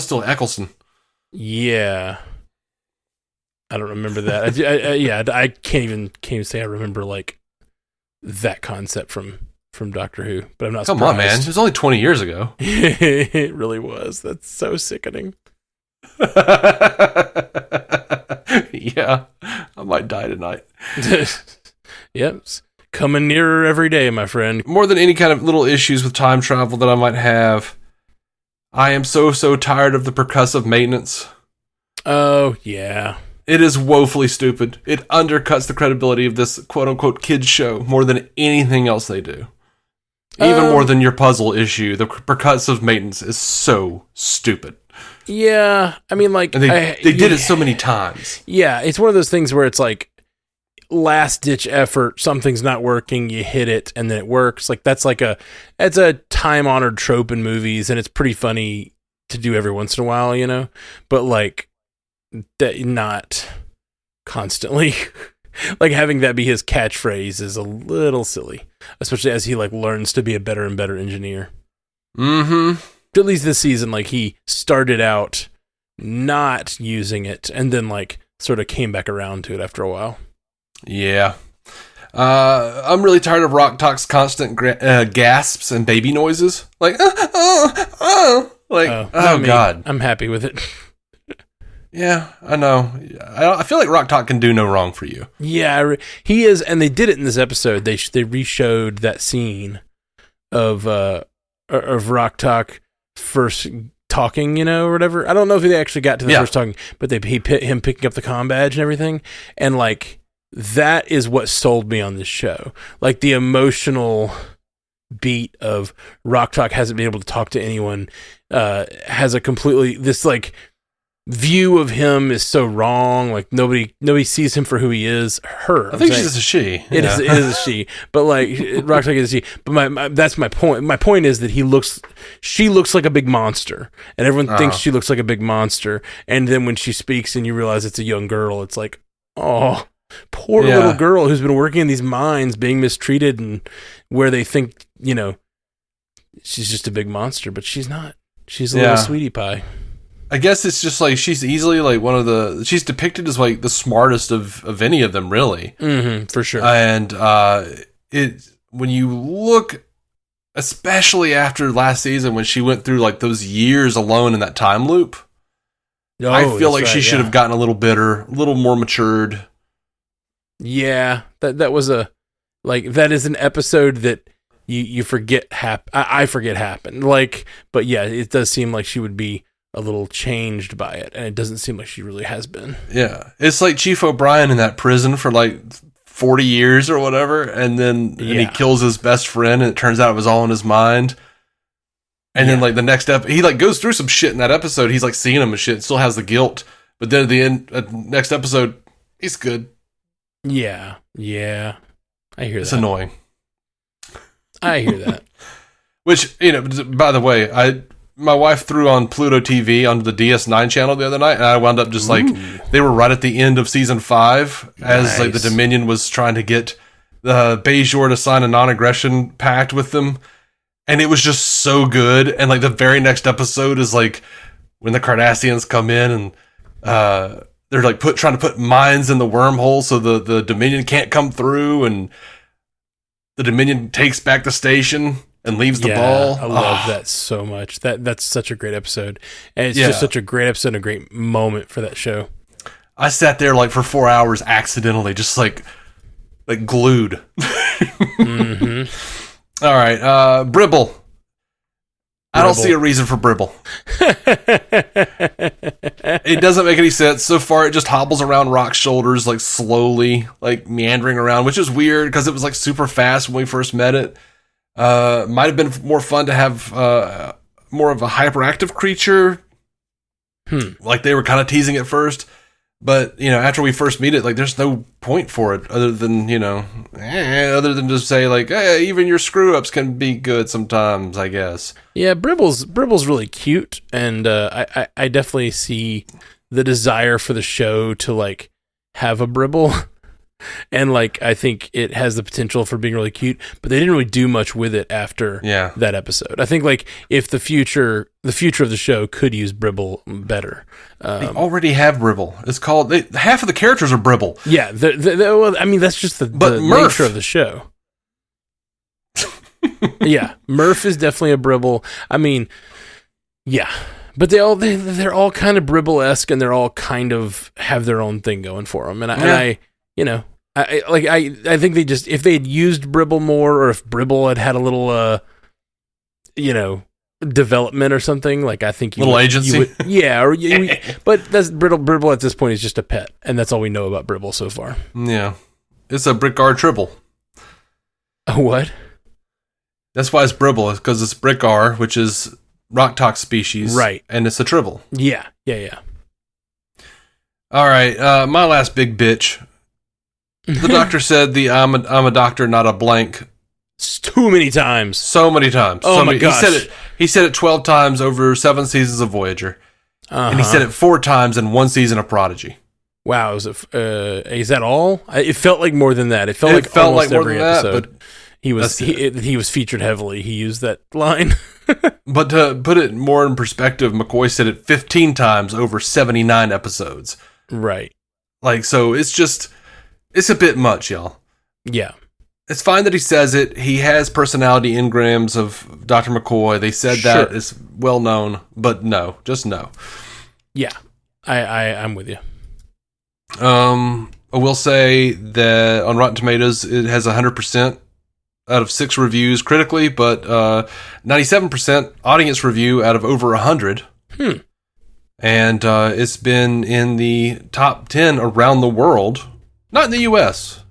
still Eccleston. Yeah, I don't remember that. I can't even say I remember like that concept from Doctor Who, but I'm not. Come on, man! It was only 20 years ago. It really was. That's so sickening. Yeah, I might die tonight. Yep, coming nearer every day, my friend. More than any kind of little issues with time travel that I might have, I am so tired of the percussive maintenance. Oh, yeah. It is woefully stupid. It undercuts the credibility of this quote-unquote kids show more than anything else they do. Even more than your puzzle issue. The percussive maintenance is so stupid. Yeah, I mean, like... And they did it so many times. Yeah, it's one of those things where it's like, last-ditch effort, something's not working, you hit it, and then it works. Like, it's a time-honored trope in movies, and it's pretty funny to do every once in a while, you know? But, like, not constantly. Like, having that be his catchphrase is a little silly, especially as he, like, learns to be a better and better engineer. Mm-hmm. At least this season, like, he started out not using it, and then, like, sort of came back around to it after a while. Yeah. I'm really tired of Rock Talk's constant gasps and baby noises. Like, God. I'm happy with it. Yeah, I know. I feel like Rock Talk can do no wrong for you. Yeah, he is, and they did it in this episode. They re-showed that scene of Rock Talk first talking, you know, or whatever. I don't know if they actually got to the first talking, but him picking up the comm badge and everything, and like that is what sold me on this show. Like the emotional beat of Rock Talk hasn't been able to talk to anyone, has a completely this like view of him is so wrong. Like nobody sees him for who he is. I think she's a she. It is a she. But like Rock Talk is a she. But that's my point. My point is that she looks like a big monster, and everyone thinks she looks like a big monster. And then when she speaks, and you realize it's a young girl, it's like, oh. Poor little girl who's been working in these mines, being mistreated, and where they think, she's just a big monster, but she's not. She's a little sweetie pie. I guess it's just like she's easily like she's depicted as like the smartest of any of them, really. Mm-hmm, for sure. And when you look, especially after last season when she went through like those years alone in that time loop, I feel like she should have gotten a little bitter, a little more matured. Yeah, that was that is an episode that you forget I forget happened. But yeah, it does seem like she would be a little changed by it, and it doesn't seem like she really has been. Yeah, it's like Chief O'Brien in that prison for like 40 years or whatever, and then he kills his best friend, and it turns out it was all in his mind. And then like the next he like goes through some shit in that episode. He's like seeing him and shit, still has the guilt, but then at the end, next episode, he's good. Yeah, I hear it's that. Annoying. I hear that. Which, by the way, my wife threw on Pluto TV onto the DS9 channel the other night, and I wound up just like, they were right at the end of season 5, as like the Dominion was trying to get the Bajor to sign a non-aggression pact with them, and it was just so good. And like the very next episode is like when the Cardassians come in and they're like trying to put mines in the wormhole so the Dominion can't come through, and the Dominion takes back the station and leaves the ball. I love that so much. That's such a great episode. And it's just such a great episode and a great moment for that show. I sat there like for 4 hours accidentally, just like glued. Mm-hmm. All right. Bribble. I don't see a reason for Bribble. It doesn't make any sense. So far, it just hobbles around Rock's shoulders, like slowly, like meandering around, which is weird because it was like super fast when we first met it. Might have been more fun to have more of a hyperactive creature. Like they were kind of teasing it first. But, after we first meet it, like, there's no point for it other than, other than just say, like, hey, even your screw-ups can be good sometimes, I guess. Yeah, Bribble's really cute, and I definitely see the desire for the show to, like, have a Bribble. And, like, I think it has the potential for being really cute, but they didn't really do much with it after that episode. I think, like, if the future of the show could use Bribble better. They already have Bribble. It's called, half of the characters are Bribble. Yeah, well, I mean, that's just the nature of the show. Yeah, Murph is definitely a Bribble. I mean, yeah. But they're all kind of Bribble-esque, and they're all kind of have their own thing going for them. And I think they just, if they had used Bribble more, or if Bribble had a little, development or something, like I think agency. But that's Bribble at this point is just a pet, and that's all we know about Bribble so far. Yeah, it's a Brickgar Tribble. A what? That's why it's Bribble, because it's Brickgar, which is Rocktox species, right? And it's a Tribble. Yeah. All right, my last big bitch. The doctor said I'm a doctor, not a blank. Too many times. So many times. Oh my gosh. He said it 12 times over 7 seasons of Voyager. And he said it 4 times in 1 season of Prodigy. Wow, is that all? It felt like more than that. It felt like almost every episode. But he was featured heavily. He used that line. But to put it more in perspective, McCoy said it 15 times over 79 episodes. Right. Like, so it's a bit much, y'all. Yeah. It's fine that he says it. He has personality engrams of Dr. McCoy. They said that is well known, but no, just no. Yeah, I'm with you. I will say that on Rotten Tomatoes, it has 100% out of 6 reviews critically, but 97% audience review out of over 100. And it's been in the top 10 around the world. Not in the U.S.,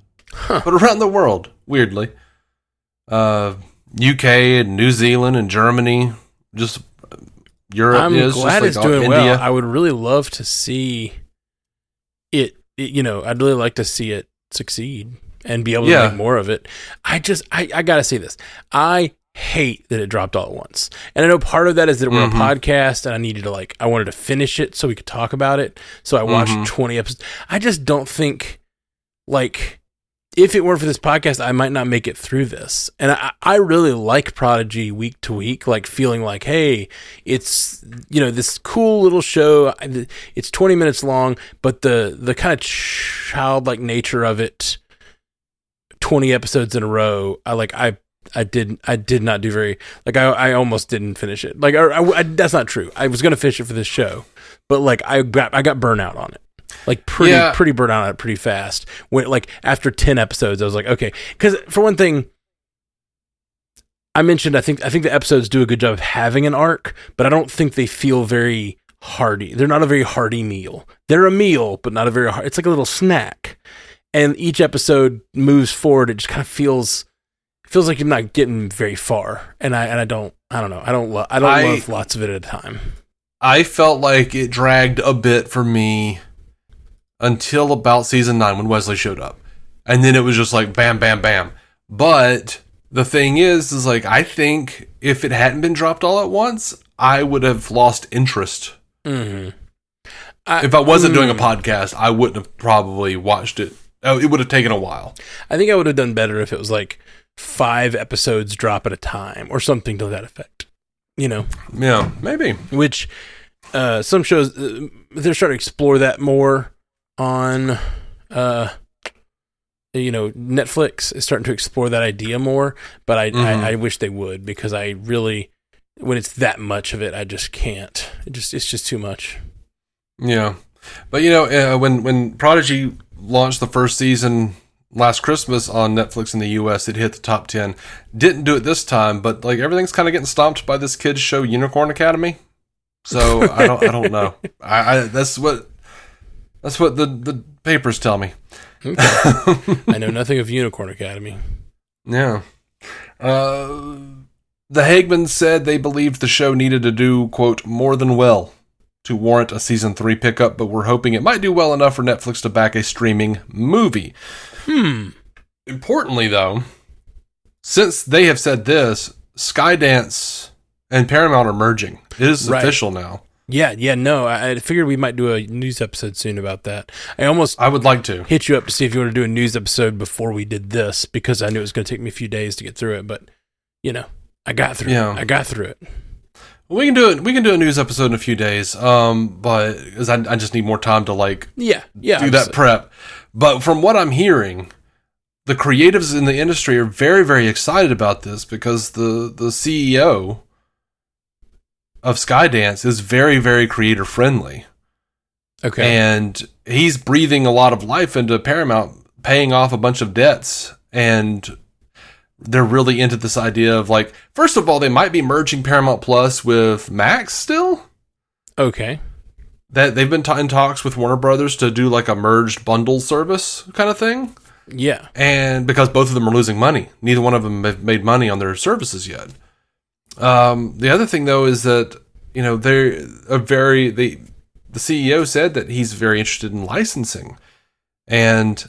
but around the world, weirdly. UK and New Zealand and Germany, just Europe. I'm glad it's doing India. well. I would really love to see it. I'd really like to see it succeed and be able to make more of it. I gotta say this. I hate that it dropped all at once, and I know part of that is that we're a podcast, and I wanted to finish it so we could talk about it. So I watched 20 episodes. I just don't think like, if it weren't for this podcast, I might not make it through this. And I really like Prodigy week to week, like feeling like, hey, it's, this cool little show. It's 20 minutes long, but the kind of childlike nature of it, 20 episodes in a row, I did not do very, like, I almost didn't finish it. Like, that's not true. I was going to finish it for this show, but like, I got burnout on it. Like pretty burnt out on it pretty fast. When, like, after 10 episodes, I was like, okay. Because for one thing, I mentioned I think the episodes do a good job of having an arc, but I don't think they feel very hearty. They're not a very hearty meal. They're a meal, but not a very hearty. It's like a little snack. And each episode moves forward. It just kind of feels like you're not getting very far. And I don't know. I don't love lots of it at a time. I felt like it dragged a bit for me until about season 9 when Wesley showed up. And then it was just like bam, bam, bam. But the thing is like, I think if it hadn't been dropped all at once, I would have lost interest. Mm-hmm. If I wasn't doing a podcast, I wouldn't have probably watched it. It would have taken a while. I think I would have done better if it was like 5 episodes drop at a time or something to that effect. Yeah, maybe. Which some shows, they're starting to explore that more. On, Netflix is starting to explore that idea more, but I wish they would, because I really, when it's that much of it, I just can't. It's just too much. Yeah, but when Prodigy launched the first season last Christmas on Netflix in the U.S., it hit the top 10. Didn't do it this time, but like everything's kind of getting stomped by this kids show, Unicorn Academy. So I don't know. That's what the papers tell me. Okay. I know nothing of Unicorn Academy. Yeah. The Hagmans said they believed the show needed to do, quote, more than well to warrant a season 3 pickup, but we're hoping it might do well enough for Netflix to back a streaming movie. Importantly, though, since they have said this, Skydance and Paramount are merging. It is official now. Yeah, no, I figured we might do a news episode soon about that. I would like to hit you up to see if you want to do a news episode before we did this, because I knew it was going to take me a few days to get through it, but I got through it. I got through it. We can do it. We can do a news episode in a few days. But because I just need more time to do that prep. But from what I'm hearing, the creatives in the industry are very, very excited about this, because the CEO of Skydance is very, very creator friendly. Okay. And he's breathing a lot of life into Paramount, paying off a bunch of debts, and they're really into this idea of, like, first of all, they might be merging Paramount Plus with Max still. Okay. That they've been in talks with Warner Brothers to do like a merged bundle service kind of thing. Yeah. And because both of them are losing money, neither one of them have made money on their services yet. The other thing, though, is that, they're the CEO said that he's very interested in licensing. And,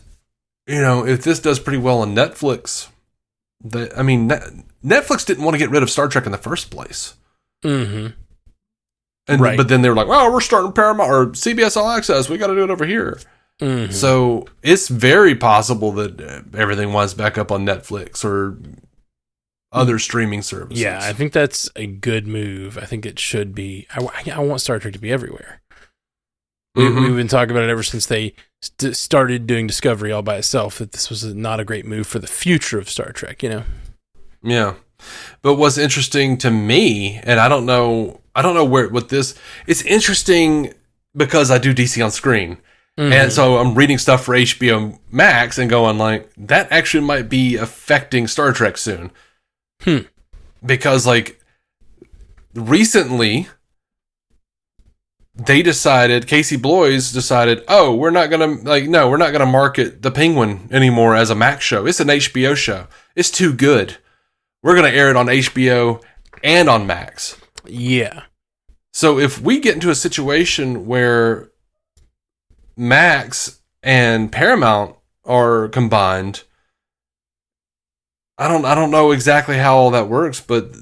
if this does pretty well on Netflix, Netflix didn't want to get rid of Star Trek in the first place. Mm-hmm. But then they were like, well, we're starting Paramount or CBS All Access. We got to do it over here. Mm-hmm. So it's very possible that everything winds back up on Netflix or other streaming services. Yeah, I think that's a good move. I think it should be. I want Star Trek to be everywhere. Mm-hmm. We've been talking about it ever since they started doing Discovery all by itself, that this was not a great move for the future of Star Trek, Yeah. But what's interesting to me, and I don't know it's interesting because I do DC on Screen. Mm-hmm. And so I'm reading stuff for HBO Max and going like, that actually might be affecting Star Trek soon. Because like recently Casey Bloys decided, we're not going to market The Penguin anymore as a Max show. It's an HBO show. It's too good. We're going to air it on HBO and on Max. Yeah. So if we get into a situation where Max and Paramount are combined, I don't know exactly how all that works, but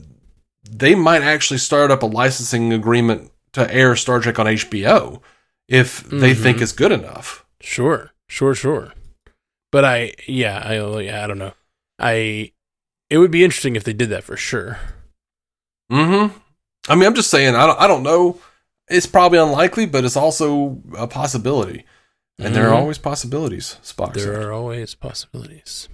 they might actually start up a licensing agreement to air Star Trek on HBO if they think it's good enough. Sure. But I don't know. It would be interesting if they did that for sure. Mm-hmm. I mean, I'm just saying, I don't know. It's probably unlikely, but it's also a possibility. And there are always possibilities, Spock said. There are always possibilities.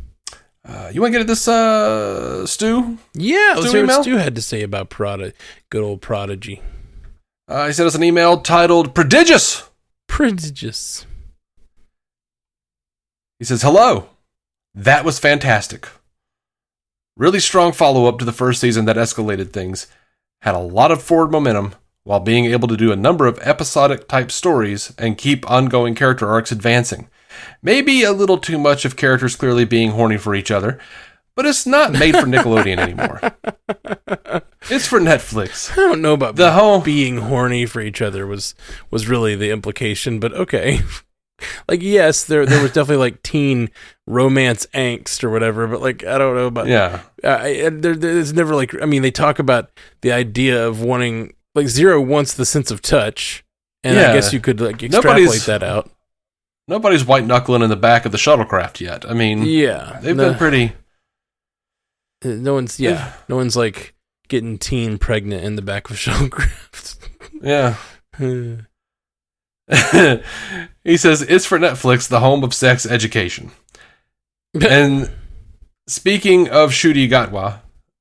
You want to get at this, Stu? Yeah, let's hear what Stu had to say about good old Prodigy. He sent us an email titled Prodigious. Prodigious. He says, hello. That was fantastic. Really strong follow-up to the first season that escalated things. Had a lot of forward momentum while being able to do a number of episodic-type stories and keep ongoing character arcs advancing. Maybe a little too much of characters clearly being horny for each other, but it's not made for Nickelodeon anymore. It's for Netflix. I don't know about being horny for each other was really the implication, but okay. Like, yes, there was definitely like teen romance angst or whatever, but like, I don't know about... Yeah. There's never like... I mean, they talk about the idea of wanting... Like, Zero wants the sense of touch, and I guess you could like extrapolate that out. Nobody's white-knuckling in the back of the shuttlecraft yet. I mean... Yeah. They've been pretty... No one's like getting teen pregnant in the back of shuttlecraft. Yeah. He says, it's for Netflix, the home of sex education. And speaking of Ncuti Gatwa,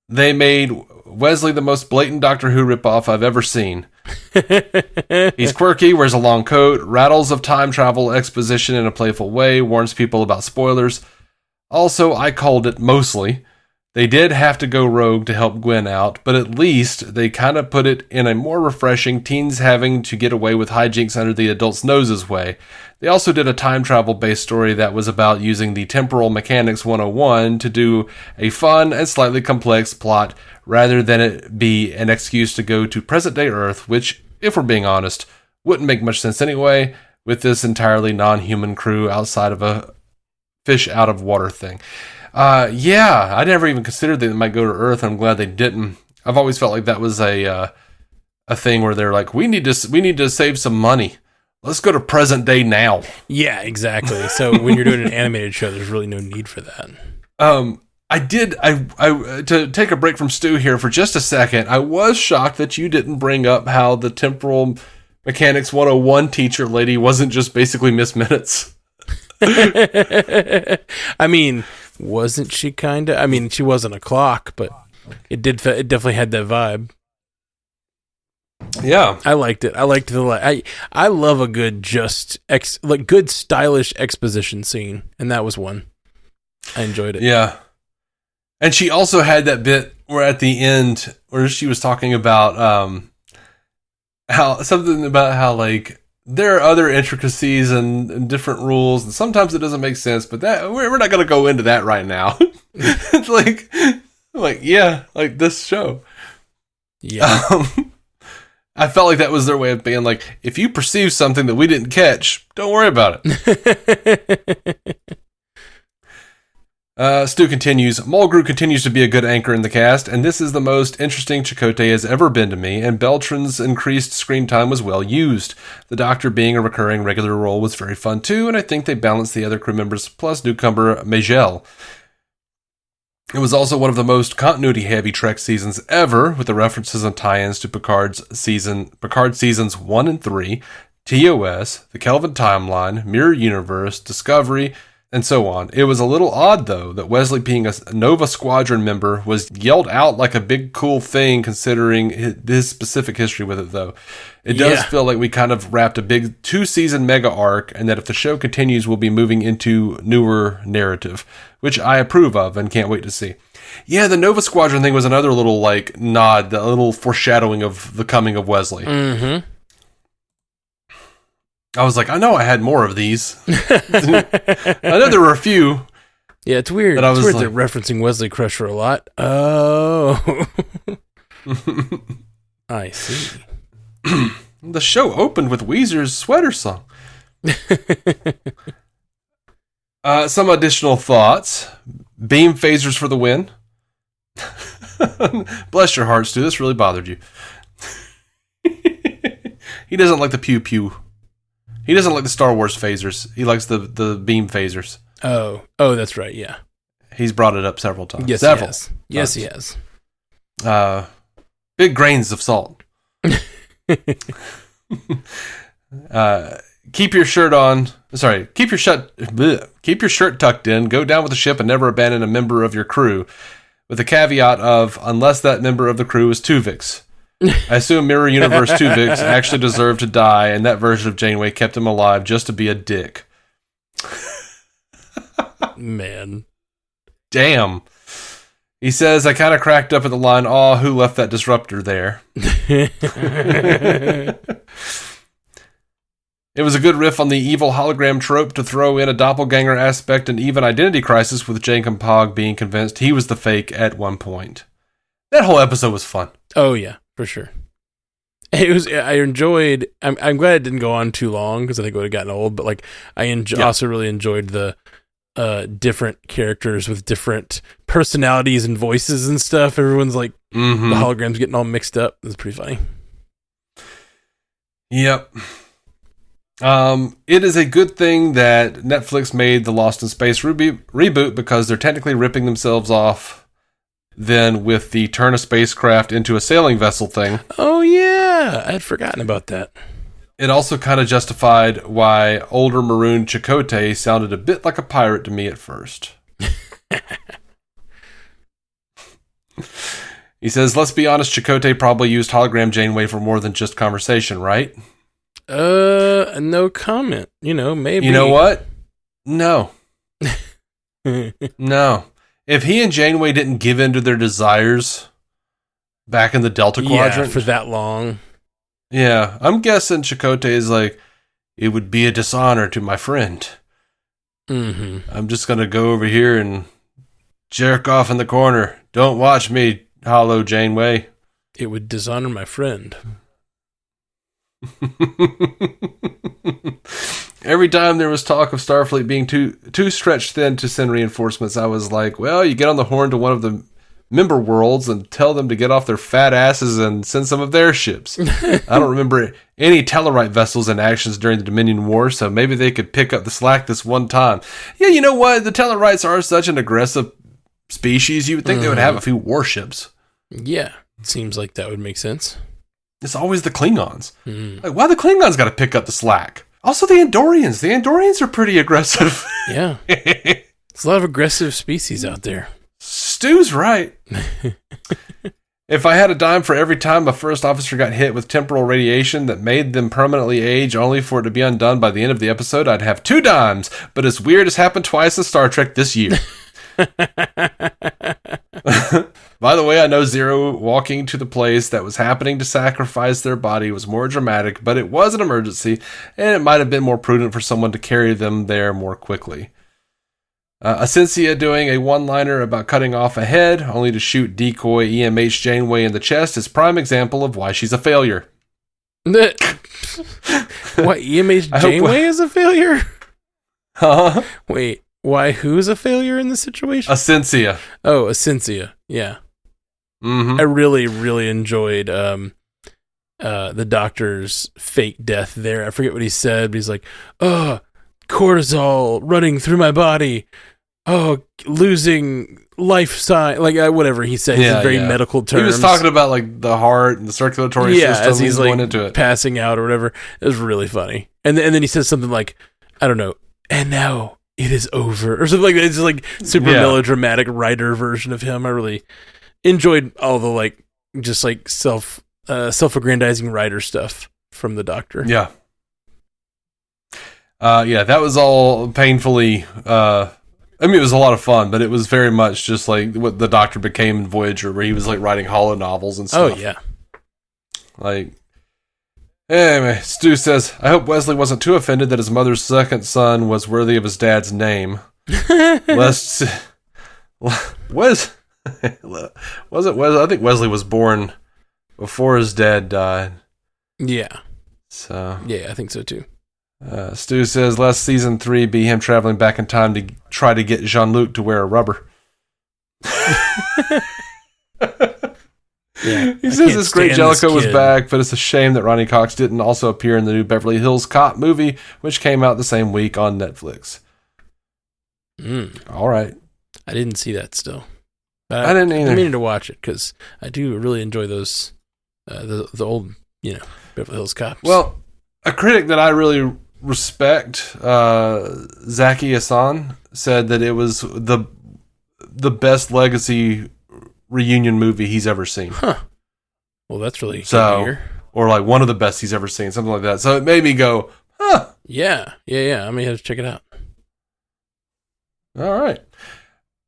they made Wesley the most blatant Doctor Who ripoff I've ever seen. He's quirky, wears a long coat, rattles of time travel exposition in a playful way, warns people about spoilers. Also, I called it mostly. They did have to go rogue to help Gwen out, but at least they kind of put it in a more refreshing teens having to get away with hijinks under the adults' noses way. They also did a time travel based story that was about using the Temporal Mechanics 101 to do a fun and slightly complex plot rather than it be an excuse to go to present day Earth, which, if we're being honest, wouldn't make much sense anyway with this entirely non-human crew outside of a fish out of water thing. Yeah, I never even considered that they might go to Earth. I'm glad they didn't. I've always felt like that was a thing where they're like, we need to save some money. Let's go to present day now. Yeah, exactly. So when you're doing an animated show, there's really no need for that. I to take a break from Stu here for just a second. I was shocked that you didn't bring up how the Temporal Mechanics 101 teacher lady wasn't just basically Miss Minutes. I mean, wasn't she kind of? I mean, she wasn't a clock, but it definitely had that vibe. Yeah, I liked it. I liked I love a good good stylish exposition scene, and that was one. I enjoyed it. Yeah, and she also had that bit where at the end where she was talking about how like there are other intricacies and different rules, and sometimes it doesn't make sense, but that we're not going to go into that right now. It's like this show. Yeah. I felt like that was their way of being like, if you perceive something that we didn't catch, don't worry about it. Stu continues, Mulgrew continues to be a good anchor in the cast, and this is the most interesting Chakotay has ever been to me, and Beltran's increased screen time was well used. The Doctor being a recurring regular role was very fun too, and I think they balanced the other crew members plus newcomer Majel. It was also one of the most continuity-heavy Trek seasons ever, with the references and tie-ins to Picard seasons 1 and 3, TOS, the Kelvin Timeline, Mirror Universe, Discovery, and so on. It was a little odd, though, that Wesley, being a Nova Squadron member, was yelled out like a big cool thing, considering his specific history with it, though. It does feel like we kind of wrapped a big 2-season mega arc, and that if the show continues, we'll be moving into newer narrative, which I approve of and can't wait to see. Yeah, the Nova Squadron thing was another little, like, nod, a little foreshadowing of the coming of Wesley. Mm-hmm. I was like, I know I had more of these. I know there were a few. Yeah, it's weird. It's weird they're referencing Wesley Crusher a lot. Oh. I see. The show opened with Weezer's Sweater Song. Some additional thoughts. Beam phasers for the win. Bless your heart, Stu. This really bothered you. He doesn't like the pew-pew. He doesn't like the Star Wars phasers. He likes the beam phasers. Oh, that's right. Yeah. He's brought it up several times. Yes, several he has. Yes, he has. Big grains of salt. Keep your shirt on. Sorry, keep your shirt tucked in. Go down with the ship and never abandon a member of your crew. With the caveat of unless that member of the crew is Tuvix. I assume Mirror Universe Tuvix actually deserved to die, and that version of Janeway kept him alive just to be a dick. Man. Damn. He says, I kind of cracked up at the line, "Aw, who left that disruptor there?" It was a good riff on the evil hologram trope to throw in a doppelganger aspect and even identity crisis, with Jake and Pog being convinced he was the fake at one point. That whole episode was fun. Oh, yeah, for sure. It was. I enjoyed. I'm glad it didn't go on too long because I think it would have gotten old. But like, also really enjoyed the different characters with different personalities and voices and stuff. Everyone's like the holograms getting all mixed up. It was pretty funny. Yep. It is a good thing that Netflix made the Lost in Space reboot, because they're technically ripping themselves off then with the turn a spacecraft into a sailing vessel thing. Oh yeah, I had forgotten about that. It also kind of justified why older maroon Chakotay sounded a bit like a pirate to me at first. He says, let's be honest, Chakotay probably used hologram Janeway for more than just conversation, right? No comment. Maybe. You know what? No. No. If he and Janeway didn't give in to their desires back in the Delta Quadrant for that long. Yeah, I'm guessing Chakotay is like, it would be a dishonor to my friend. I'm just going to go over here and jerk off in the corner. Don't watch me, Hollow Janeway. It would dishonor my friend. Every time there was talk of Starfleet being too stretched thin to send reinforcements, I was like, well, you get on the horn to one of the member worlds and tell them to get off their fat asses and send some of their ships. I don't remember any Tellarite vessels in actions during the Dominion War, so maybe they could pick up the slack this one time. Yeah, you know what? The Tellarites are such an aggressive species. You would think they would have a few warships. Yeah, it seems like that would make sense. It's always the Klingons. Like, why the Klingons got to pick up the slack? Also, the Andorians. The Andorians are pretty aggressive. Yeah. There's a lot of aggressive species out there. Stu's right. If I had a dime for every time a first officer got hit with temporal radiation that made them permanently age only for it to be undone by the end of the episode, I'd have 2 dimes. But as weird as happened twice in Star Trek this year. By the way, I know Zero walking to the place that was happening to sacrifice their body was more dramatic, but it was an emergency, and it might have been more prudent for someone to carry them there more quickly. Asencia doing a one-liner about cutting off a head, only to shoot decoy EMH Janeway in the chest, is prime example of why she's a failure. What, EMH Janeway is a failure? Huh? Wait. Why, who's a failure in this situation? Asencia. Oh, Asencia. Yeah. I really, really enjoyed the doctor's fake death there. I forget what he said, but he's like, oh, cortisol running through my body. Oh, losing life sign. Like, whatever he said. He's in very medical terms. He was talking about, like, the heart and the circulatory system. As he's, going like, into it. Passing out or whatever. It was really funny. And then he says something like, I don't know, and now it is over, or something like that. It's just like super melodramatic writer version of him. I really enjoyed all the like just like self-aggrandizing writer stuff from the Doctor. Yeah. That was all painfully I mean, it was a lot of fun, but it was very much just like what the Doctor became in Voyager, where he was like writing holo novels and stuff. Oh yeah. Like, anyway, Stu says, I hope Wesley wasn't too offended that his mother's second son was worthy of his dad's name. Was it Wesley? I think Wesley was born before his dad died. Yeah. So yeah, I think so too. Stu says, last season 3 be him traveling back in time to try to get Jean-Luc to wear a rubber. Yeah, he says this great Jellicoe was back, but it's a shame that Ronnie Cox didn't also appear in the new Beverly Hills Cop movie, which came out the same week on Netflix. All right. I didn't see that still. But I didn't either. I'm meaning to watch it because I do really enjoy those, the old, Beverly Hills Cops. Well, a critic that I really respect, Zaki Hassan, said that it was the best Legacy reunion movie he's ever seen. Huh. Well, that's really good to hear. Or like one of the best he's ever seen, something like that. So it made me go, huh. Yeah. I may have to check it out. All right.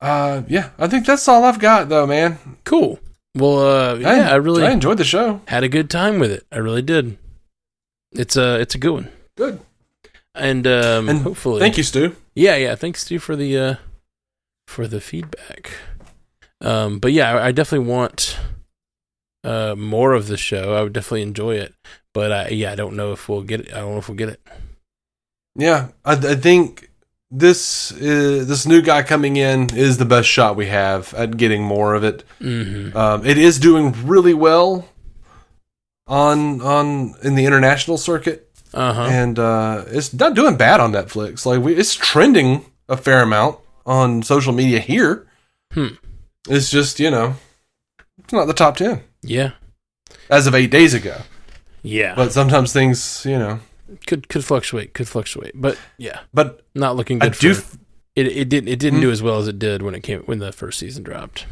Yeah, I think that's all I've got, though, man. Cool. Well, I enjoyed the show. Had a good time with it. I really did. It's a good one. Good. And hopefully, thank you, Stu. Yeah. Thanks, Stu, for the feedback. But yeah, I definitely want more of the show. I would definitely enjoy it. But I don't know if we'll get it. I don't know if we'll get it. Yeah, I think this new guy coming in is the best shot we have at getting more of it. Mm-hmm. It is doing really well in the international circuit, and it's not doing bad on Netflix. Like it's trending a fair amount on social media here. It's just it's not the top 10. Yeah, as of 8 days ago. Yeah, but sometimes things could fluctuate. But yeah, but not looking good. It didn't do as well as it did when the first season dropped.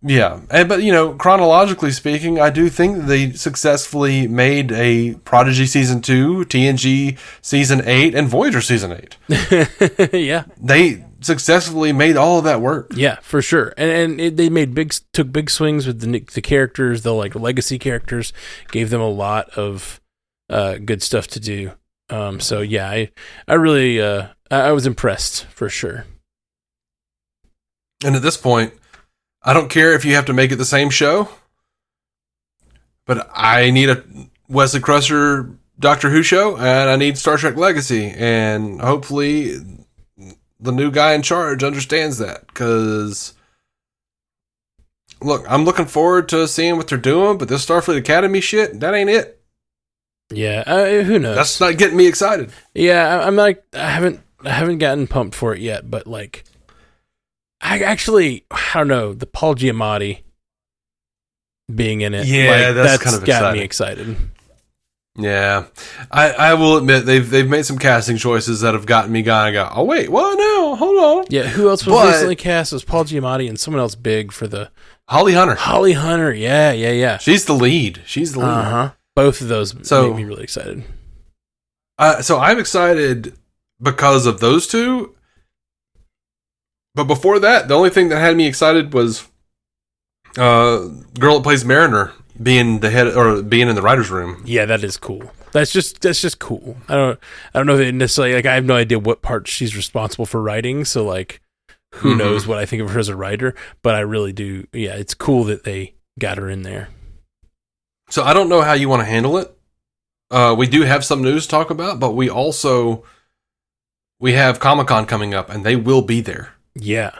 Yeah, but chronologically speaking, I do think they successfully made a Prodigy season 2, TNG season 8, and Voyager season 8. Yeah, they successfully made all of that work. Yeah, for sure, and they took big swings with the characters, the legacy characters, gave them a lot of good stuff to do. So yeah, I really I was impressed for sure. And at this point, I don't care if you have to make it the same show, but I need a Wesley Crusher Doctor Who show, and I need Star Trek Legacy, and hopefully the new guy in charge understands that, because look, I'm looking forward to seeing what they're doing, but this Starfleet Academy shit, that ain't it. Yeah, who knows? That's not getting me excited. Yeah, I'm like, I haven't gotten pumped for it yet, but I don't know, the Paul Giamatti being in it. Yeah, that's kind of got me excited. Yeah, I will admit they've made some casting choices that have gotten me going. I go, oh wait, what? No, hold on. Yeah, who else was recently cast? It was Paul Giamatti and someone else big for the Holly Hunter. Holly Hunter, yeah. She's the lead. Both of those make me really excited. So I'm excited because of those two. But before that, the only thing that had me excited was girl that plays Mariner being the head or being in the writer's room. Yeah, that is cool. That's just cool. I don't know if it necessarily I have no idea what part she's responsible for writing, so who knows what I think of her as a writer, but I really do. Yeah, it's cool that they got her in there. So I don't know how you want to handle it. We do have some news to talk about, but we have Comic-Con coming up, and they will be there. Yeah.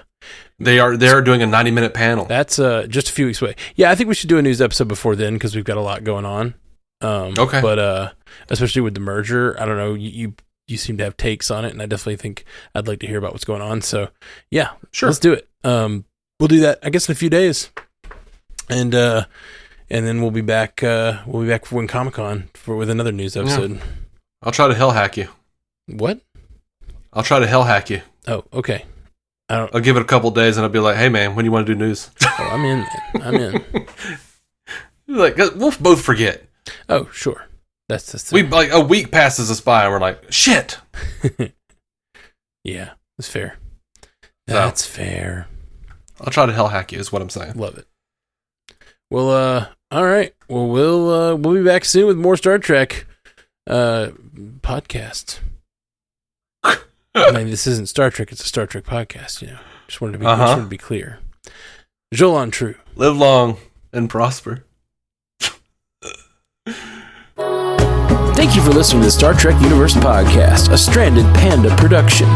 They're doing a 90-minute panel. That's just a few weeks away. Yeah, I think we should do a news episode before then because we've got a lot going on. Okay. But especially with the merger, I don't know, you seem to have takes on it, and I definitely think I'd like to hear about what's going on. So, yeah, sure. Let's do it. We'll do that, I guess, in a few days. And then we'll be back when Comic-Con with another news episode. Yeah. I'll try to hell hack you. What? I'll try to hell hack you. Oh, okay. I'll give it a couple days and I'll be like, hey man, when do you want to do news? Oh, I'm in. We'll both forget. Oh, sure. That's we a week passes us by and we're like, shit. Yeah, that's fair. That's fair. I'll try to hell hack you is what I'm saying. Love it. Well, all right. Well, we'll be back soon with more Star Trek podcasts. I mean, this isn't Star Trek; it's a Star Trek podcast. Just wanted to be clear. Jolan True. Live long and prosper. Thank you for listening to the Star Trek Universe Podcast, a Stranded Panda production.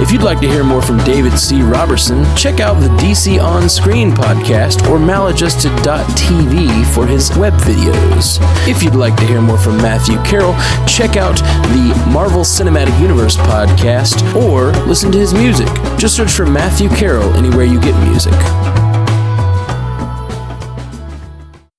If you'd like to hear more from David C. Robertson, check out the DC On Screen podcast or maladjusted.tv for his web videos. If you'd like to hear more from Matthew Carroll, check out the Marvel Cinematic Universe podcast or listen to his music. Just search for Matthew Carroll anywhere you get music.